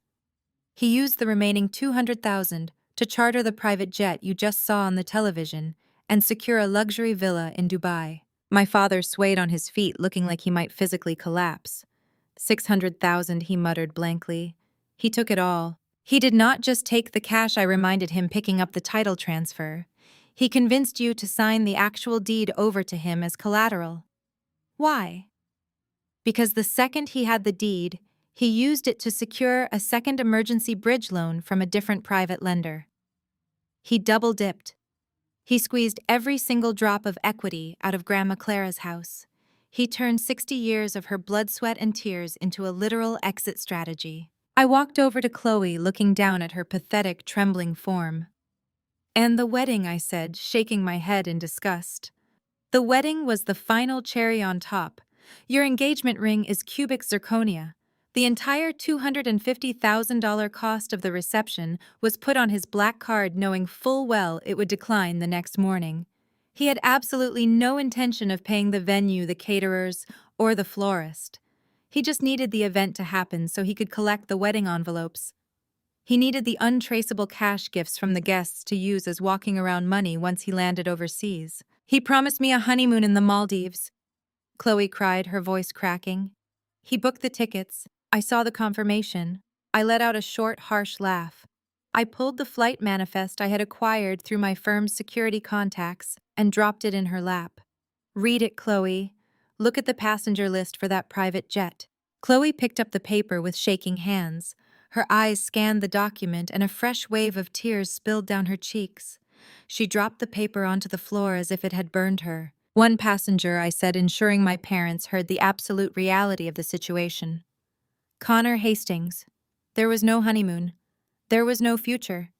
He used the remaining $200,000 to charter the private jet you just saw on the television and secure a luxury villa in Dubai. My father swayed on his feet, looking like he might physically collapse. 600,000, he muttered blankly. He took it all. He did not just take the cash, I reminded him, picking up the title transfer. He convinced you to sign the actual deed over to him as collateral. Why? Because the second he had the deed, he used it to secure a second emergency bridge loan from a different private lender. He double-dipped. He squeezed every single drop of equity out of Grandma Clara's house. He turned 60 years of her blood, sweat, and tears into a literal exit strategy. I walked over to Chloe, looking down at her pathetic, trembling form. "And the wedding," I said, shaking my head in disgust. "The wedding was the final cherry on top. Your engagement ring is cubic zirconia. The entire $250,000 cost of the reception was put on his black card, knowing full well it would decline the next morning. He had absolutely no intention of paying the venue, the caterers, or the florist. He just needed the event to happen so he could collect the wedding envelopes. He needed the untraceable cash gifts from the guests to use as walking around money once he landed overseas. He promised me a honeymoon in the Maldives," Chloe cried, her voice cracking. "He booked the tickets. I saw the confirmation." I let out a short, harsh laugh. I pulled the flight manifest I had acquired through my firm's security contacts and dropped it in her lap. "Read it, Chloe. Look at the passenger list for that private jet." Chloe picked up the paper with shaking hands. Her eyes scanned the document, and a fresh wave of tears spilled down her cheeks. She dropped the paper onto the floor as if it had burned her. "One passenger," I said, ensuring my parents heard the absolute reality of the situation. "Connor Hastings. There was no honeymoon. There was no future.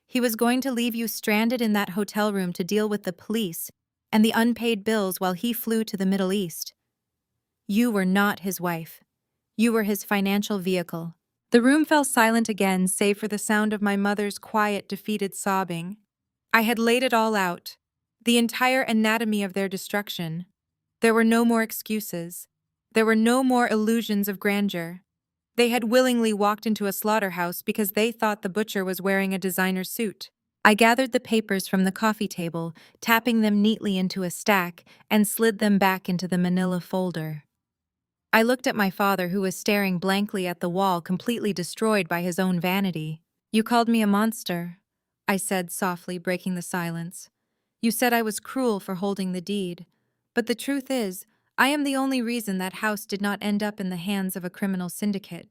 He was going to leave you stranded in that hotel room to deal with the police and the unpaid bills while he flew to the Middle East. You were not his wife. You were his financial vehicle." The room fell silent again, save for the sound of my mother's quiet, defeated sobbing. I had laid it all out, the entire anatomy of their destruction. There were no more excuses. There were no more illusions of grandeur. They had willingly walked into a slaughterhouse because they thought the butcher was wearing a designer suit. I gathered the papers from the coffee table, tapping them neatly into a stack, and slid them back into the manila folder. I looked at my father, who was staring blankly at the wall, completely destroyed by his own vanity. "You called me a monster," I said softly, breaking the silence. "You said I was cruel for holding the deed. But the truth is, I am the only reason that house did not end up in the hands of a criminal syndicate.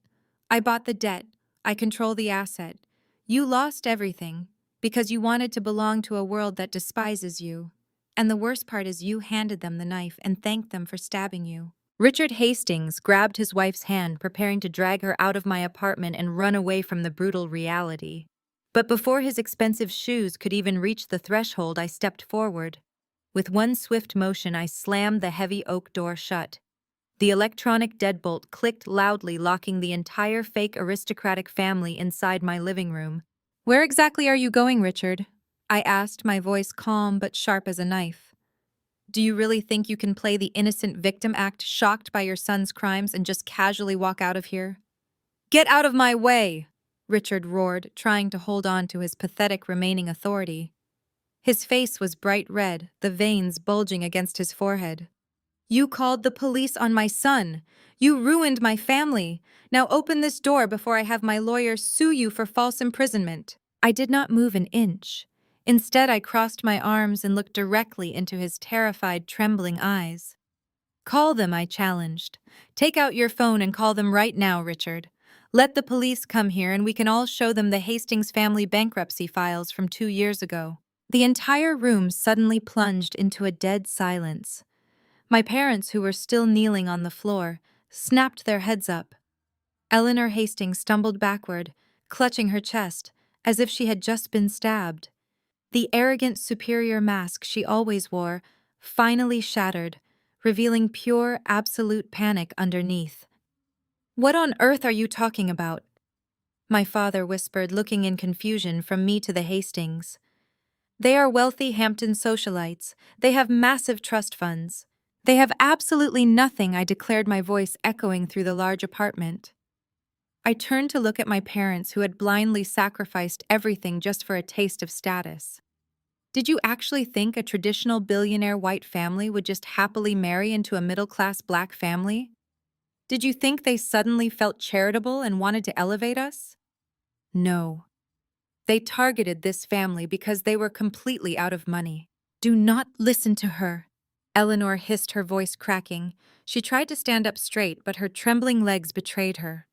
I bought the debt. I control the asset. You lost everything because you wanted to belong to a world that despises you. And the worst part is you handed them the knife and thanked them for stabbing you." Richard Hastings grabbed his wife's hand, preparing to drag her out of my apartment and run away from the brutal reality. But before his expensive shoes could even reach the threshold, I stepped forward. With one swift motion, I slammed the heavy oak door shut. The electronic deadbolt clicked loudly, locking the entire fake aristocratic family inside my living room. "Where exactly are you going, Richard?" I asked, my voice calm but sharp as a knife. "Do you really think you can play the innocent victim act, shocked by your son's crimes, and just casually walk out of here?" "Get out of my way!" Richard roared, trying to hold on to his pathetic remaining authority. His face was bright red, the veins bulging against his forehead. "You called the police on my son. You ruined my family. Now open this door before I have my lawyer sue you for false imprisonment." I did not move an inch. Instead, I crossed my arms and looked directly into his terrified, trembling eyes. "Call them," I challenged. "Take out your phone and call them right now, Richard. Let the police come here and we can all show them the Hastings family bankruptcy files from 2 years ago." The entire room suddenly plunged into a dead silence. My parents, who were still kneeling on the floor, snapped their heads up. Eleanor Hastings stumbled backward, clutching her chest, as if she had just been stabbed. The arrogant, superior mask she always wore finally shattered, revealing pure, absolute panic underneath. "What on earth are you talking about?" my father whispered, looking in confusion from me to the Hastings. "They are wealthy Hampton socialites. They have massive trust funds. They have absolutely nothing," I declared, my voice echoing through the large apartment. I turned to look at my parents, who had blindly sacrificed everything just for a taste of status. Did you actually think a traditional billionaire white family would just happily marry into a middle-class black family? Did you think they suddenly felt charitable and wanted to elevate us? No. They targeted this family because they were completely out of money. "Do not listen to her," Eleanor hissed, her voice cracking. She tried to stand up straight, but her trembling legs betrayed her.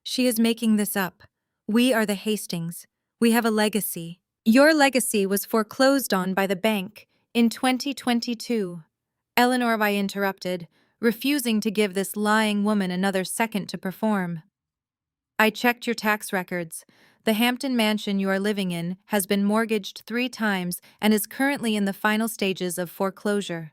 "She is making this up. We are the Hastings. We have a legacy. Your legacy was foreclosed on by the bank in 2022. Eleanor, I interrupted, refusing to give this lying woman another second to perform. "I checked your tax records. The Hampton mansion you are living in has been mortgaged 3 times and is currently in the final stages of foreclosure.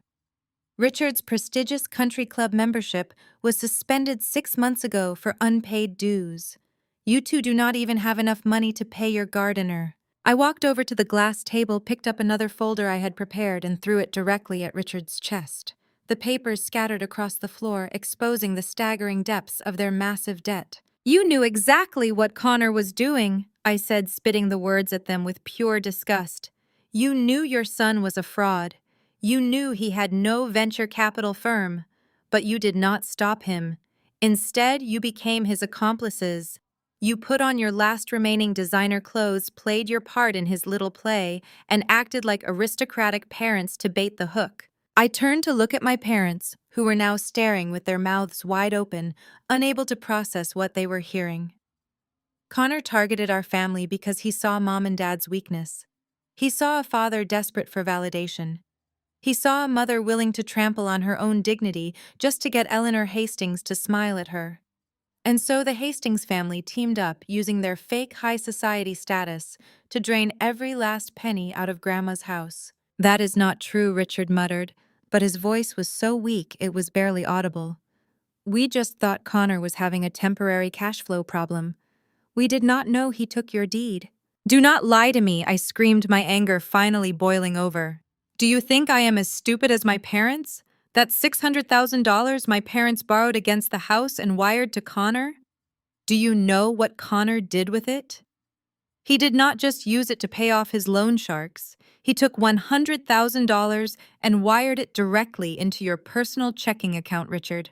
Richard's prestigious country club membership was suspended 6 months ago for unpaid dues. You two do not even have enough money to pay your gardener." I walked over to the glass table, picked up another folder I had prepared, and threw it directly at Richard's chest. The papers scattered across the floor, exposing the staggering depths of their massive debt. "You knew exactly what Connor was doing," I said, spitting the words at them with pure disgust. "You knew your son was a fraud. You knew he had no venture capital firm. But you did not stop him. Instead, you became his accomplices. You put on your last remaining designer clothes, played your part in his little play, and acted like aristocratic parents to bait the hook." I turned to look at my parents, who were now staring with their mouths wide open, unable to process what they were hearing. "Connor targeted our family because he saw Mom and Dad's weakness. He saw a father desperate for validation. He saw a mother willing to trample on her own dignity just to get Eleanor Hastings to smile at her. And so the Hastings family teamed up, using their fake high society status to drain every last penny out of Grandma's house." "That is not true," Richard muttered, but his voice was so weak it was barely audible. "We just thought Connor was having a temporary cash flow problem. We did not know he took your deed." "Do not lie to me," I screamed, my anger finally boiling over. "Do you think I am as stupid as my parents? That $600,000 my parents borrowed against the house and wired to Connor? Do you know what Connor did with it? He did not just use it to pay off his loan sharks. He took $100,000 and wired it directly into your personal checking account, Richard.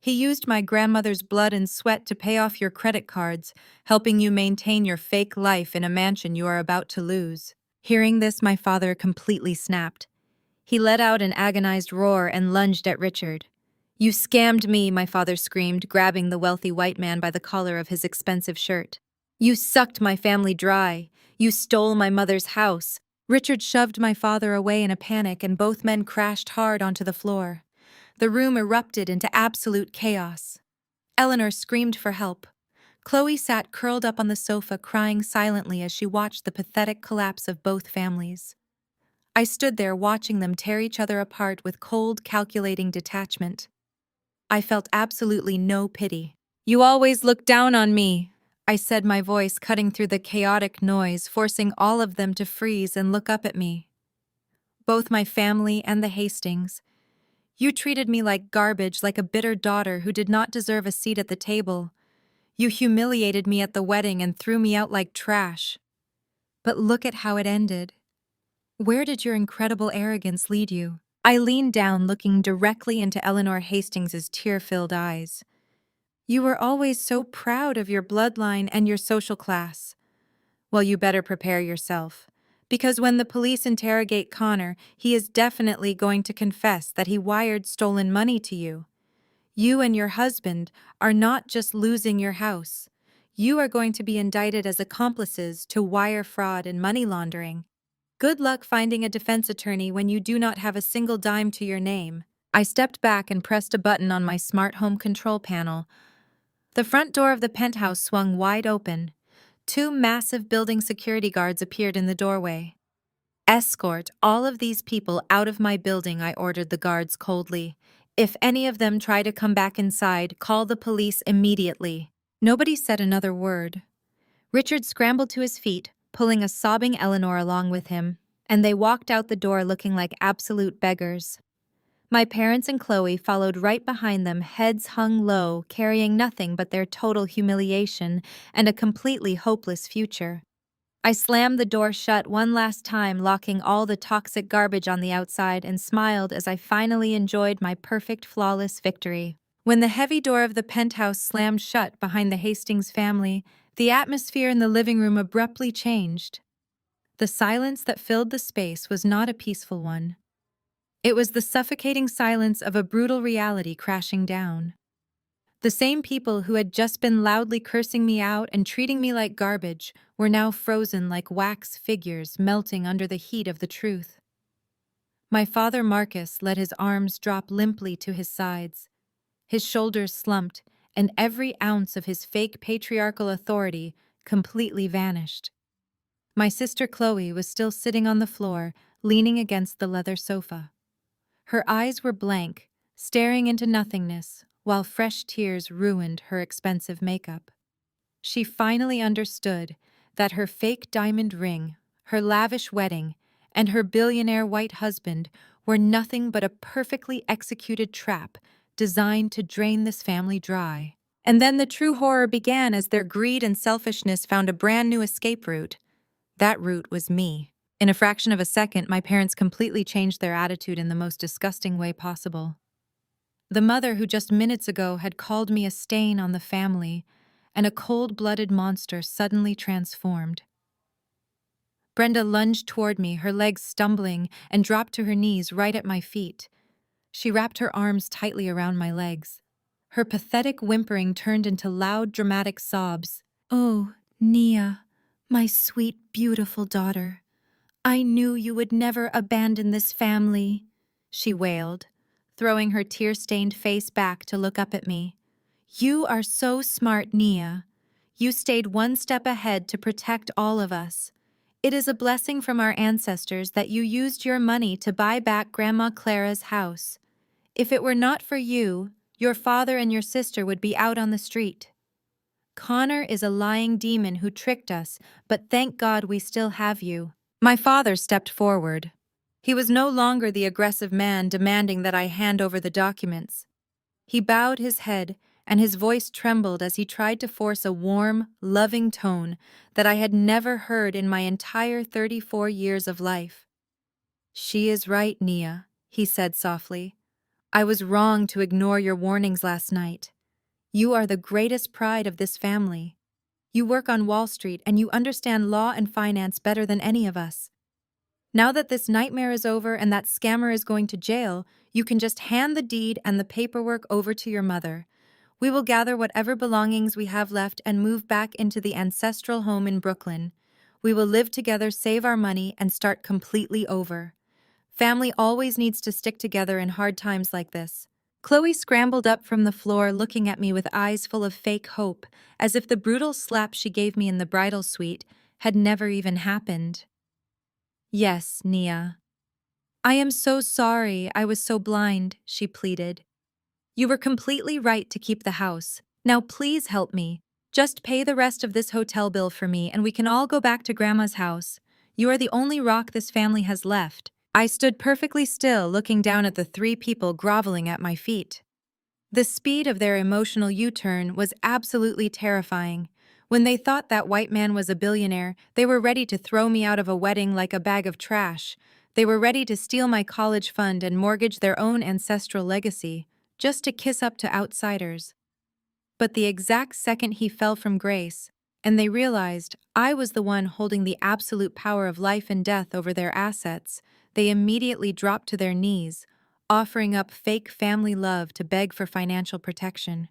He used my grandmother's blood and sweat to pay off your credit cards, helping you maintain your fake life in a mansion you are about to lose." Hearing this, my father completely snapped. He let out an agonized roar and lunged at Richard. "You scammed me," my father screamed, grabbing the wealthy white man by the collar of his expensive shirt. "You sucked my family dry. You stole my mother's house." Richard shoved my father away in a panic, and both men crashed hard onto the floor. The room erupted into absolute chaos. Eleanor screamed for help. Chloe sat curled up on the sofa, crying silently as she watched the pathetic collapse of both families. I stood there watching them tear each other apart with cold, calculating detachment. I felt absolutely no pity. "You always look down on me," I said, my voice cutting through the chaotic noise, forcing all of them to freeze and look up at me. Both my family and the Hastings. "You treated me like garbage, like a bitter daughter who did not deserve a seat at the table. You humiliated me at the wedding and threw me out like trash. But look at how it ended. Where did your incredible arrogance lead you?" I leaned down, looking directly into Eleanor Hastings's tear-filled eyes. "You were always so proud of your bloodline and your social class. Well, you better prepare yourself. Because when the police interrogate Connor, he is definitely going to confess that he wired stolen money to you. You and your husband are not just losing your house. You are going to be indicted as accomplices to wire fraud and money laundering. Good luck finding a defense attorney when you do not have a single dime to your name." I stepped back and pressed a button on my smart home control panel. The front door of the penthouse swung wide open. Two massive building security guards appeared in the doorway. "Escort all of these people out of my building," I ordered the guards coldly. "If any of them try to come back inside, call the police immediately." Nobody said another word. Richard scrambled to his feet, pulling a sobbing Eleanor along with him, and they walked out the door looking like absolute beggars. My parents and Chloe followed right behind them, heads hung low, carrying nothing but their total humiliation and a completely hopeless future. I slammed the door shut one last time, locking all the toxic garbage on the outside, and smiled as I finally enjoyed my perfect, flawless victory. When the heavy door of the penthouse slammed shut behind the Hastings family, the atmosphere in the living room abruptly changed. The silence that filled the space was not a peaceful one. It was the suffocating silence of a brutal reality crashing down. The same people who had just been loudly cursing me out and treating me like garbage were now frozen like wax figures melting under the heat of the truth. My father Marcus let his arms drop limply to his sides. His shoulders slumped, and every ounce of his fake patriarchal authority completely vanished. My sister Chloe was still sitting on the floor, leaning against the leather sofa. Her eyes were blank, staring into nothingness, while fresh tears ruined her expensive makeup. She finally understood that her fake diamond ring, her lavish wedding, and her billionaire white husband were nothing but a perfectly executed trap designed to drain this family dry. And then the true horror began as their greed and selfishness found a brand new escape route. That route was me. In a fraction of a second, my parents completely changed their attitude in the most disgusting way possible. The mother who just minutes ago had called me a stain on the family and a cold-blooded monster suddenly transformed. Brenda lunged toward me, her legs stumbling, and dropped to her knees right at my feet. She wrapped her arms tightly around my legs. Her pathetic whimpering turned into loud, dramatic sobs. "Oh, Nia, my sweet, beautiful daughter. I knew you would never abandon this family," she wailed, throwing her tear-stained face back to look up at me. "You are so smart, Nia. You stayed one step ahead to protect all of us. It is a blessing from our ancestors that you used your money to buy back Grandma Clara's house. If it were not for you, your father and your sister would be out on the street. Connor is a lying demon who tricked us, but thank God we still have you." My father stepped forward. He was no longer the aggressive man demanding that I hand over the documents. He bowed his head, and his voice trembled as he tried to force a warm, loving tone that I had never heard in my entire 34 years of life. "She is right, Nia," he said softly. "I was wrong to ignore your warnings last night. You are the greatest pride of this family. You work on Wall Street and you understand law and finance better than any of us. Now that this nightmare is over and that scammer is going to jail, you can just hand the deed and the paperwork over to your mother. We will gather whatever belongings we have left and move back into the ancestral home in Brooklyn. We will live together, save our money, and start completely over. Family always needs to stick together in hard times like this." Chloe scrambled up from the floor, looking at me with eyes full of fake hope, as if the brutal slap she gave me in the bridal suite had never even happened. "Yes, Nia. I am so sorry I was so blind," she pleaded. You were completely right to keep the house. Now please help me. Just pay the rest of this hotel bill for me and we can all go back to Grandma's house. You are the only rock this family has left. I stood perfectly still, looking down at the three people groveling at my feet. The speed of their emotional U-turn was absolutely terrifying. When they thought that white man was a billionaire, they were ready to throw me out of a wedding like a bag of trash. They were ready to steal my college fund and mortgage their own ancestral legacy, just to kiss up to outsiders. But the exact second he fell from grace, and they realized I was the one holding the absolute power of life and death over their assets, they immediately dropped to their knees, offering up fake family love to beg for financial protection.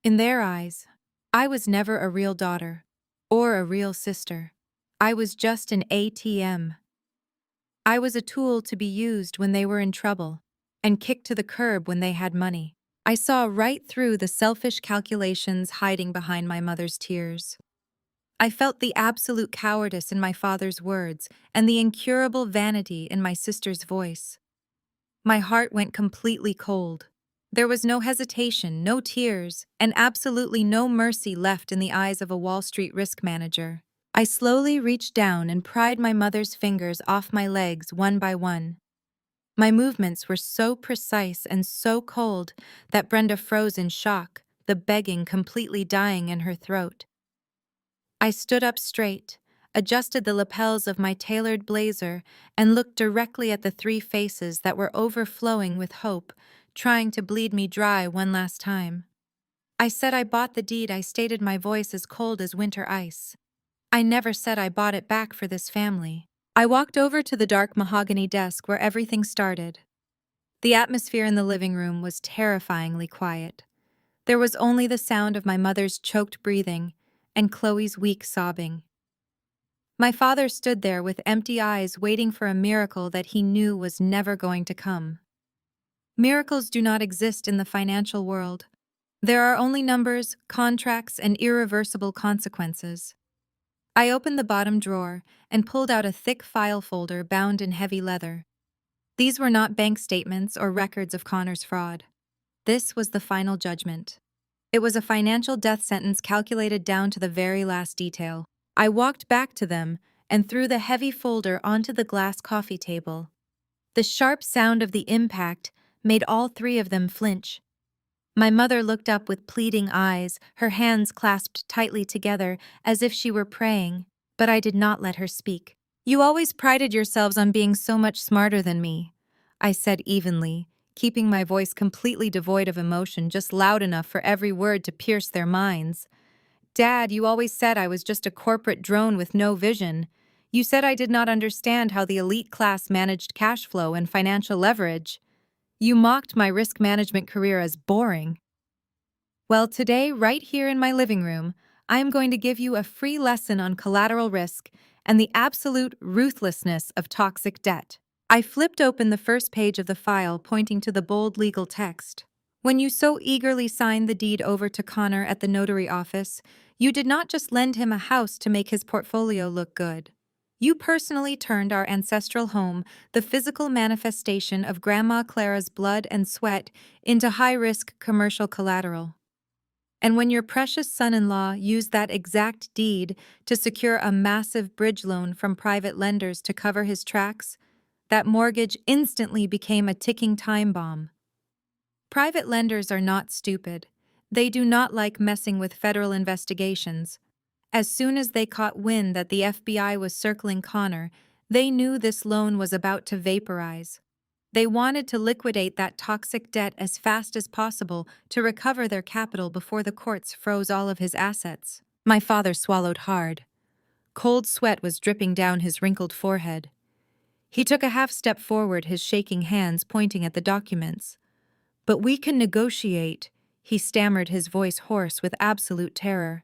In their eyes, I was never a real daughter or a real sister. I was just an ATM. I was a tool to be used when they were in trouble and kicked to the curb when they had money. I saw right through the selfish calculations hiding behind my mother's tears. I felt the absolute cowardice in my father's words and the incurable vanity in my sister's voice. My heart went completely cold. There was no hesitation, no tears, and absolutely no mercy left in the eyes of a Wall Street risk manager. I slowly reached down and pried my mother's fingers off my legs one by one. My movements were so precise and so cold that Brenda froze in shock, the begging completely dying in her throat. I stood up straight, adjusted the lapels of my tailored blazer, and looked directly at the three faces that were overflowing with hope, trying to bleed me dry one last time. I said I bought the deed. I stated, my voice as cold as winter ice. I never said I bought it back for this family. I walked over to the dark mahogany desk where everything started. The atmosphere in the living room was terrifyingly quiet. There was only the sound of my mother's choked breathing and Chloe's weak sobbing. My father stood there with empty eyes, waiting for a miracle that he knew was never going to come. Miracles do not exist in the financial world. There are only numbers, contracts, and irreversible consequences. I opened the bottom drawer and pulled out a thick file folder bound in heavy leather. These were not bank statements or records of Connor's fraud. This was the final judgment. It was a financial death sentence calculated down to the very last detail. I walked back to them and threw the heavy folder onto the glass coffee table. The sharp sound of the impact made all three of them flinch. My mother looked up with pleading eyes, her hands clasped tightly together as if she were praying, but I did not let her speak. "You always prided yourselves on being so much smarter than me," I said evenly, keeping my voice completely devoid of emotion, just loud enough for every word to pierce their minds. "Dad, you always said I was just a corporate drone with no vision. You said I did not understand how the elite class managed cash flow and financial leverage. You mocked my risk management career as boring. Well, today, right here in my living room, I am going to give you a free lesson on collateral risk and the absolute ruthlessness of toxic debt." I flipped open the first page of the file, pointing to the bold legal text. "When you so eagerly signed the deed over to Connor at the notary office, you did not just lend him a house to make his portfolio look good. You personally turned our ancestral home, the physical manifestation of Grandma Clara's blood and sweat, into high-risk commercial collateral. And when your precious son-in-law used that exact deed to secure a massive bridge loan from private lenders to cover his tracks, that mortgage instantly became a ticking time bomb. Private lenders are not stupid. They do not like messing with federal investigations. As soon as they caught wind that the FBI was circling Connor, they knew this loan was about to vaporize. They wanted to liquidate that toxic debt as fast as possible to recover their capital before the courts froze all of his assets." My father swallowed hard. Cold sweat was dripping down his wrinkled forehead. He took a half step forward, his shaking hands pointing at the documents. "But we can negotiate," he stammered, his voice hoarse with absolute terror.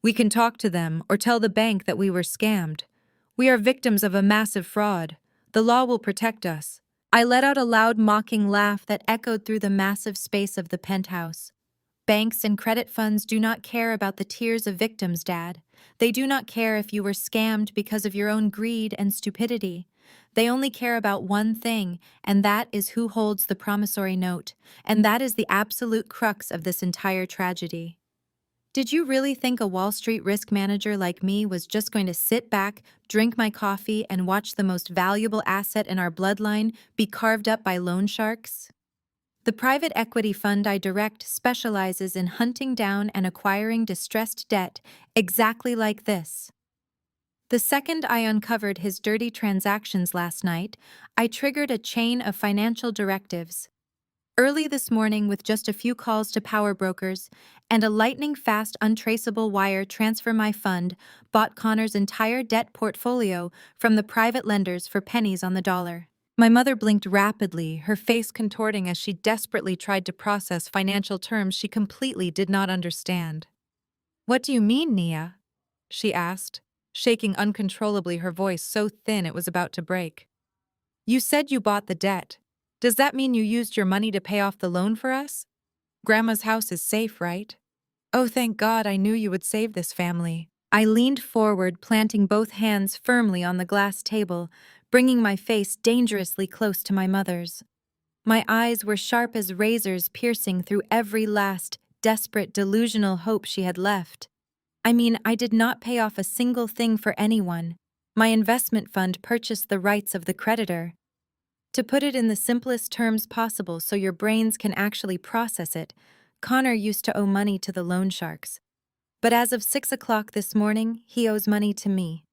"We can talk to them or tell the bank that we were scammed. We are victims of a massive fraud. The law will protect us." I let out a loud, mocking laugh that echoed through the massive space of the penthouse. "Banks and credit funds do not care about the tears of victims, Dad. They do not care if you were scammed because of your own greed and stupidity. They only care about one thing, and that is who holds the promissory note. And that is the absolute crux of this entire tragedy. Did you really think a Wall Street risk manager like me was just going to sit back, drink my coffee, and watch the most valuable asset in our bloodline be carved up by loan sharks? The private equity fund I direct specializes in hunting down and acquiring distressed debt exactly like this. The second I uncovered his dirty transactions last night, I triggered a chain of financial directives. Early this morning, with just a few calls to power brokers and a lightning-fast untraceable wire transfer, my fund bought Connor's entire debt portfolio from the private lenders for pennies on the dollar. My mother blinked rapidly, her face contorting as she desperately tried to process financial terms she completely did not understand. "What do you mean, Nia?" she asked, shaking uncontrollably, her voice so thin it was about to break. "You said you bought the debt. Does that mean you used your money to pay off the loan for us? Grandma's house is safe, right?" "Oh, thank God, I knew you would save this family." I leaned forward, planting both hands firmly on the glass table, bringing my face dangerously close to my mother's. My eyes were sharp as razors, piercing through every last, desperate, delusional hope she had left. I mean, I did not pay off a single thing for anyone. My investment fund purchased the rights of the creditor. To put it in the simplest terms possible so your brains can actually process it, Connor used to owe money to the loan sharks. But as of 6 o'clock this morning, he owes money to me.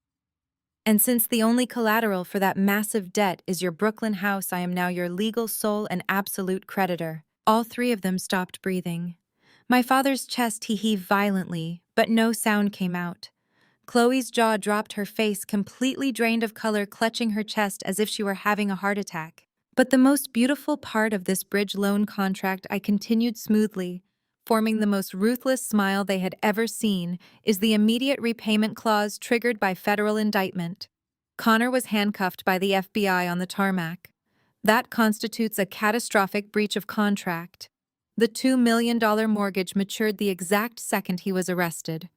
And since the only collateral for that massive debt is your Brooklyn house, I am now your legal sole and absolute creditor. All three of them stopped breathing. My father's chest he heaved violently, but no sound came out. Chloe's jaw dropped, her face completely drained of color, clutching her chest as if she were having a heart attack. But the most beautiful part of this bridge loan contract, I continued smoothly, forming the most ruthless smile they had ever seen, is the immediate repayment clause triggered by federal indictment. Connor was handcuffed by the FBI on the tarmac. That constitutes a catastrophic breach of contract. The $2 million mortgage matured the exact second he was arrested.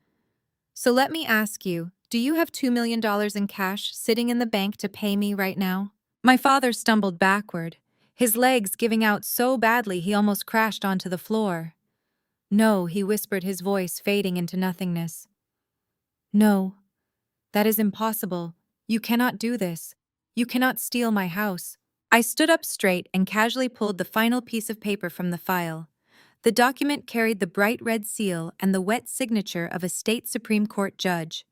So let me ask you, do you have $2 million in cash sitting in the bank to pay me right now? My father stumbled backward, his legs giving out so badly he almost crashed onto the floor. "No," he whispered, his voice fading into nothingness. "No, that is impossible. You cannot do this. You cannot steal my house." I stood up straight and casually pulled the final piece of paper from the file. The document carried the bright red seal and the wet signature of a state Supreme Court judge.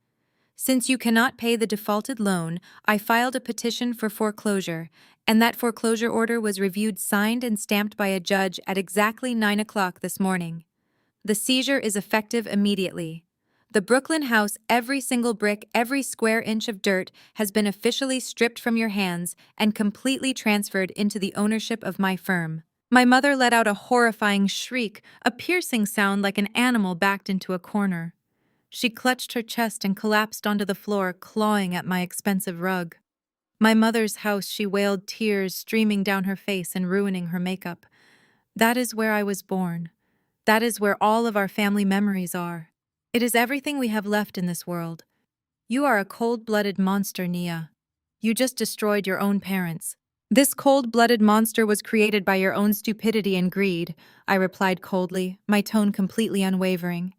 "Since you cannot pay the defaulted loan, I filed a petition for foreclosure, and that foreclosure order was reviewed, signed, and stamped by a judge at exactly 9 o'clock this morning. The seizure is effective immediately. The Brooklyn house, every single brick, every square inch of dirt, has been officially stripped from your hands and completely transferred into the ownership of my firm." My mother let out a horrifying shriek, a piercing sound like an animal backed into a corner. She clutched her chest and collapsed onto the floor, clawing at my expensive rug. "My mother's house," she wailed, tears streaming down her face and ruining her makeup. "That is where I was born. That is where all of our family memories are. It is everything we have left in this world. You are a cold-blooded monster, Nia. You just destroyed your own parents." "This cold-blooded monster was created by your own stupidity and greed," I replied coldly, my tone completely unwavering.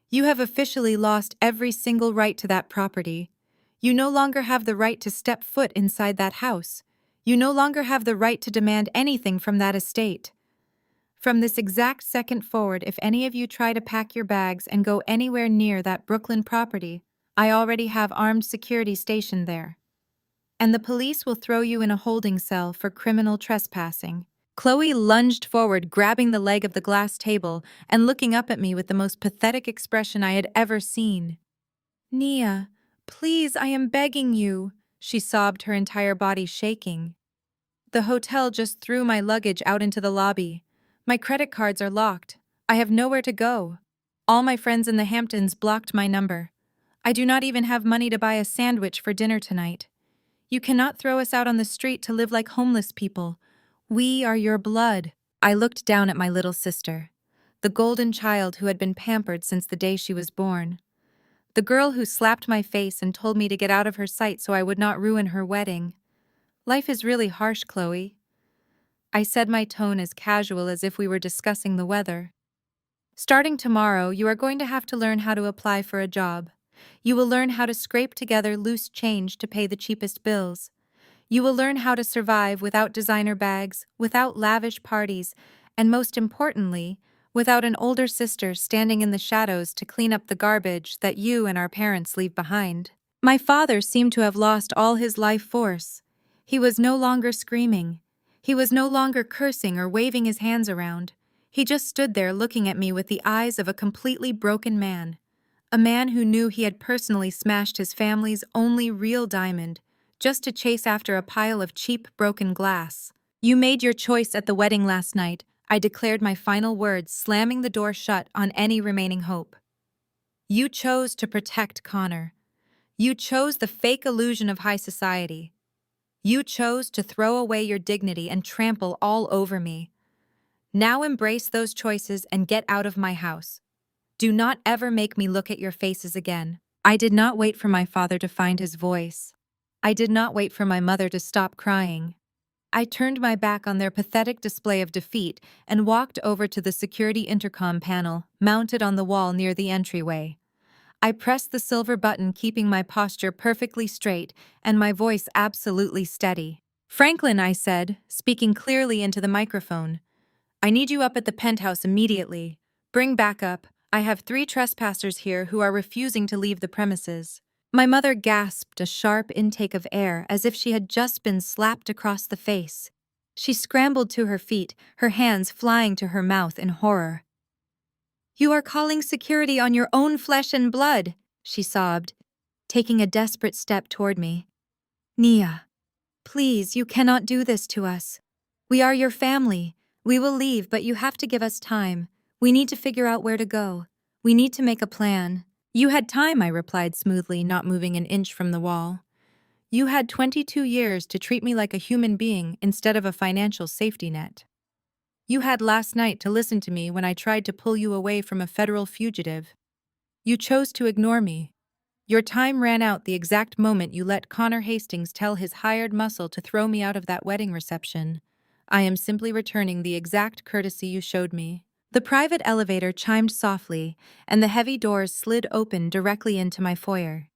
"You have officially lost every single right to that property. You no longer have the right to step foot inside that house. You no longer have the right to demand anything from that estate. From this exact second forward, if any of you try to pack your bags and go anywhere near that Brooklyn property, I already have armed security stationed there. And the police will throw you in a holding cell for criminal trespassing." Chloe lunged forward, grabbing the leg of the glass table and looking up at me with the most pathetic expression I had ever seen. "Nia, please, I am begging you," she sobbed, her entire body shaking. "The hotel just threw my luggage out into the lobby. My credit cards are locked. I have nowhere to go. All my friends in the Hamptons blocked my number. I do not even have money to buy a sandwich for dinner tonight. You cannot throw us out on the street to live like homeless people. We are your blood." I looked down at my little sister, the golden child who had been pampered since the day she was born. The girl who slapped my face and told me to get out of her sight so I would not ruin her wedding. Life is really harsh, Chloe. I said, my tone as casual as if we were discussing the weather. Starting tomorrow, you are going to have to learn how to apply for a job. You will learn how to scrape together loose change to pay the cheapest bills. You will learn how to survive without designer bags, without lavish parties, and most importantly, without an older sister standing in the shadows to clean up the garbage that you and our parents leave behind. My father seemed to have lost all his life force. He was no longer screaming. He was no longer cursing or waving his hands around. He just stood there looking at me with the eyes of a completely broken man. A man who knew he had personally smashed his family's only real diamond, just to chase after a pile of cheap, broken glass. You made your choice at the wedding last night, I declared, my final words, slamming the door shut on any remaining hope. You chose to protect Connor. You chose the fake illusion of high society. You chose to throw away your dignity and trample all over me. Now embrace those choices and get out of my house. Do not ever make me look at your faces again. I did not wait for my father to find his voice. I did not wait for my mother to stop crying. I turned my back on their pathetic display of defeat and walked over to the security intercom panel mounted on the wall near the entryway. I pressed the silver button, keeping my posture perfectly straight and my voice absolutely steady. Franklin, I said, speaking clearly into the microphone, I need you up at the penthouse immediately. Bring backup. I have 3 trespassers here who are refusing to leave the premises. My mother gasped a sharp intake of air as if she had just been slapped across the face. She scrambled to her feet, her hands flying to her mouth in horror. You are calling security on your own flesh and blood, she sobbed, taking a desperate step toward me. Nia, please, you cannot do this to us. We are your family. We will leave, but you have to give us time. We need to figure out where to go. We need to make a plan. You had time, I replied smoothly, not moving an inch from the wall. You had 22 years to treat me like a human being instead of a financial safety net. You had last night to listen to me when I tried to pull you away from a federal fugitive. You chose to ignore me. Your time ran out the exact moment you let Connor Hastings tell his hired muscle to throw me out of that wedding reception. I am simply returning the exact courtesy you showed me. The private elevator chimed softly, and the heavy doors slid open directly into my foyer.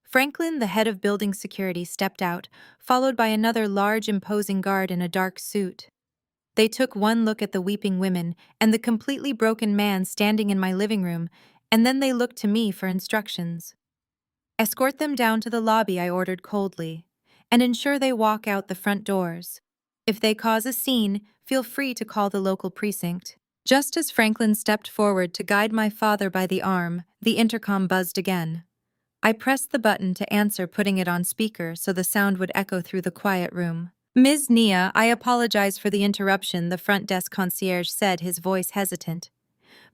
Franklin, the head of building security, stepped out, followed by another large, imposing guard in a dark suit. They took one look at the weeping women and the completely broken man standing in my living room, and then they looked to me for instructions. Escort them down to the lobby, I ordered coldly, and ensure they walk out the front doors. If they cause a scene, feel free to call the local precinct. Just as Franklin stepped forward to guide my father by the arm, the intercom buzzed again. I pressed the button to answer, putting it on speaker so the sound would echo through the quiet room. Ms. Nia, I apologize for the interruption, the front desk concierge said, his voice hesitant.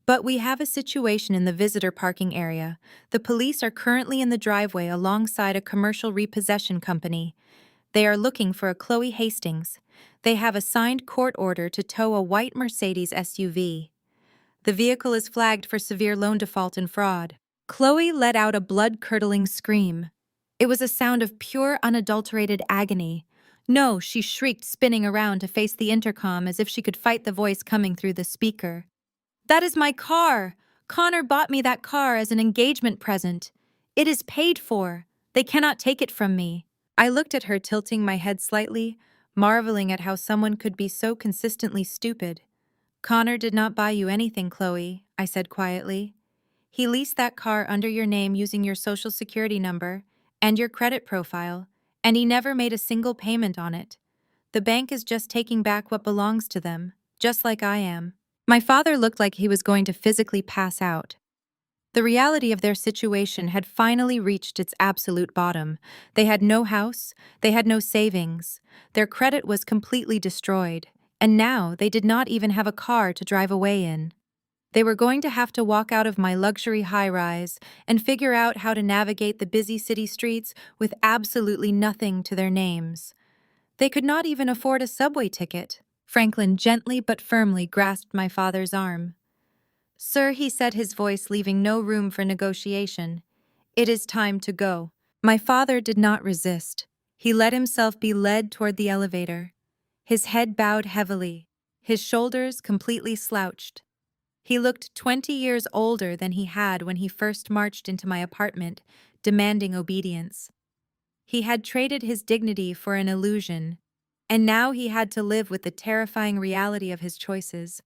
But we have a situation in the visitor parking area. The police are currently in the driveway alongside a commercial repossession company. They are looking for a Chloe Hastings. They have a signed court order to tow a white Mercedes SUV. The vehicle is flagged for severe loan default and fraud. Chloe let out a blood-curdling scream. It was a sound of pure, unadulterated agony. No, she shrieked, spinning around to face the intercom as if she could fight the voice coming through the speaker. That is my car! Connor bought me that car as an engagement present. It is paid for. They cannot take it from me. I looked at her, tilting my head slightly, marveling at how someone could be so consistently stupid. Connor did not buy you anything, Chloe, I said quietly. He leased that car under your name using your social security number and your credit profile, and he never made a single payment on it. The bank is just taking back what belongs to them, just like I am. My father looked like he was going to physically pass out. The reality of their situation had finally reached its absolute bottom. They had no house, they had no savings, their credit was completely destroyed, and now they did not even have a car to drive away in. They were going to have to walk out of my luxury high-rise and figure out how to navigate the busy city streets with absolutely nothing to their names. They could not even afford a subway ticket. Franklin gently but firmly grasped my father's arm. Sir, he said, his voice leaving no room for negotiation, it is time to go. My father did not resist. He let himself be led toward the elevator, his head bowed heavily, his shoulders completely slouched. He looked 20 years older than he had when he first marched into my apartment, demanding obedience. He had traded his dignity for an illusion, and now he had to live with the terrifying reality of his choices.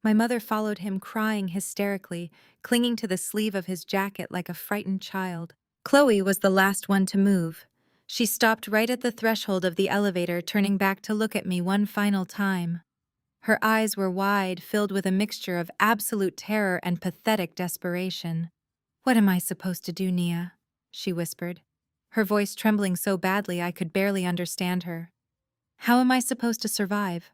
My mother followed him, crying hysterically, clinging to the sleeve of his jacket like a frightened child. Chloe was the last one to move. She stopped right at the threshold of the elevator, turning back to look at me one final time. Her eyes were wide, filled with a mixture of absolute terror and pathetic desperation. "What am I supposed to do, Nia?" she whispered, her voice trembling so badly I could barely understand her. "How am I supposed to survive?"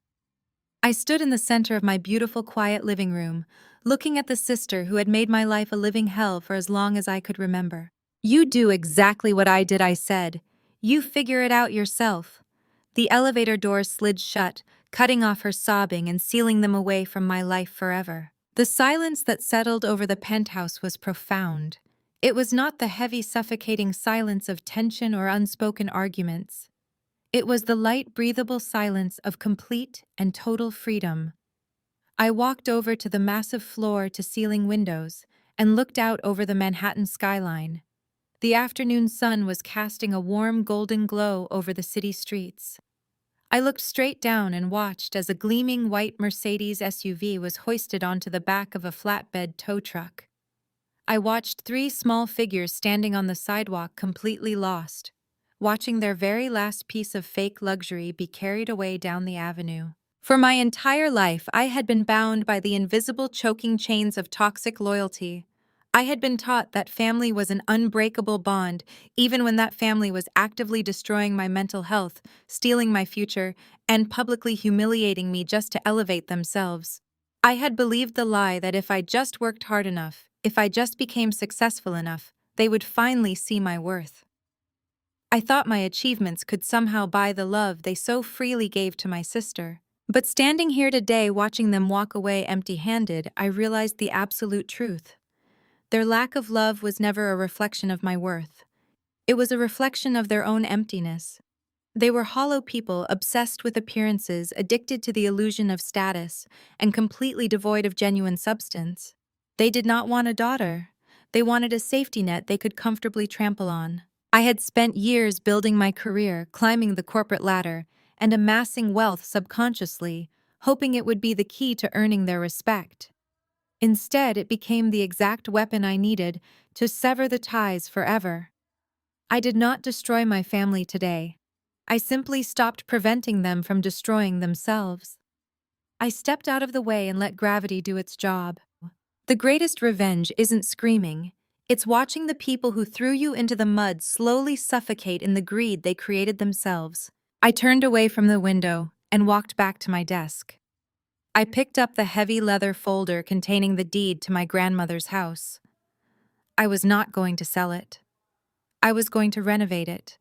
I stood in the center of my beautiful, quiet living room, looking at the sister who had made my life a living hell for as long as I could remember. "You do exactly what I did," I said. "You figure it out yourself." The elevator doors slid shut, cutting off her sobbing and sealing them away from my life forever. The silence that settled over the penthouse was profound. It was not the heavy, suffocating silence of tension or unspoken arguments. It was the light, breathable silence of complete and total freedom. I walked over to the massive floor-to-ceiling windows and looked out over the Manhattan skyline. The afternoon sun was casting a warm golden glow over the city streets. I looked straight down and watched as a gleaming white Mercedes SUV was hoisted onto the back of a flatbed tow truck. I watched three small figures standing on the sidewalk, completely lost, watching their very last piece of fake luxury be carried away down the avenue. For my entire life, I had been bound by the invisible choking chains of toxic loyalty. I had been taught that family was an unbreakable bond, even when that family was actively destroying my mental health, stealing my future, and publicly humiliating me just to elevate themselves. I had believed the lie that if I just worked hard enough, if I just became successful enough, they would finally see my worth. I thought my achievements could somehow buy the love they so freely gave to my sister. But standing here today watching them walk away empty-handed, I realized the absolute truth. Their lack of love was never a reflection of my worth. It was a reflection of their own emptiness. They were hollow people obsessed with appearances, addicted to the illusion of status, and completely devoid of genuine substance. They did not want a daughter. They wanted a safety net they could comfortably trample on. I had spent years building my career, climbing the corporate ladder, and amassing wealth subconsciously, hoping it would be the key to earning their respect. Instead, it became the exact weapon I needed to sever the ties forever. I did not destroy my family today. I simply stopped preventing them from destroying themselves. I stepped out of the way and let gravity do its job. The greatest revenge isn't screaming. It's watching the people who threw you into the mud slowly suffocate in the greed they created themselves. I turned away from the window and walked back to my desk. I picked up the heavy leather folder containing the deed to my grandmother's house. I was not going to sell it. I was going to renovate it.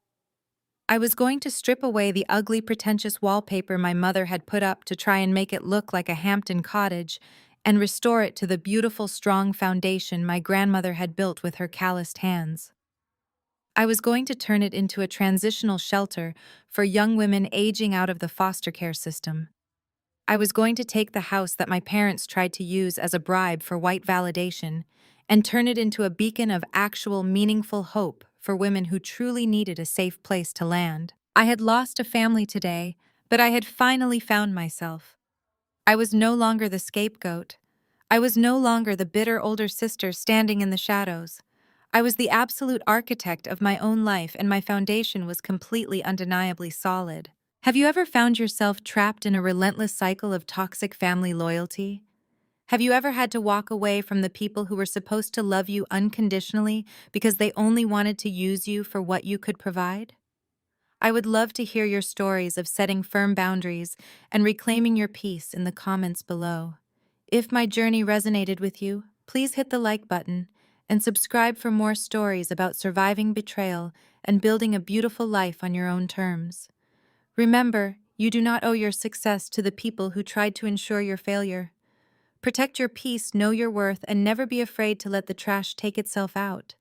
I was going to strip away the ugly, pretentious wallpaper my mother had put up to try and make it look like a Hampton cottage and restore it to the beautiful, strong foundation my grandmother had built with her calloused hands. I was going to turn it into a transitional shelter for young women aging out of the foster care system. I was going to take the house that my parents tried to use as a bribe for white validation and turn it into a beacon of actual, meaningful hope for women who truly needed a safe place to land. I had lost a family today, but I had finally found myself. I was no longer the scapegoat. I was no longer the bitter older sister standing in the shadows. I was the absolute architect of my own life, and my foundation was completely, undeniably solid. Have you ever found yourself trapped in a relentless cycle of toxic family loyalty? Have you ever had to walk away from the people who were supposed to love you unconditionally because they only wanted to use you for what you could provide? I would love to hear your stories of setting firm boundaries and reclaiming your peace in the comments below. If my journey resonated with you, please hit the like button and subscribe for more stories about surviving betrayal and building a beautiful life on your own terms. Remember, you do not owe your success to the people who tried to ensure your failure. Protect your peace, know your worth, and never be afraid to let the trash take itself out.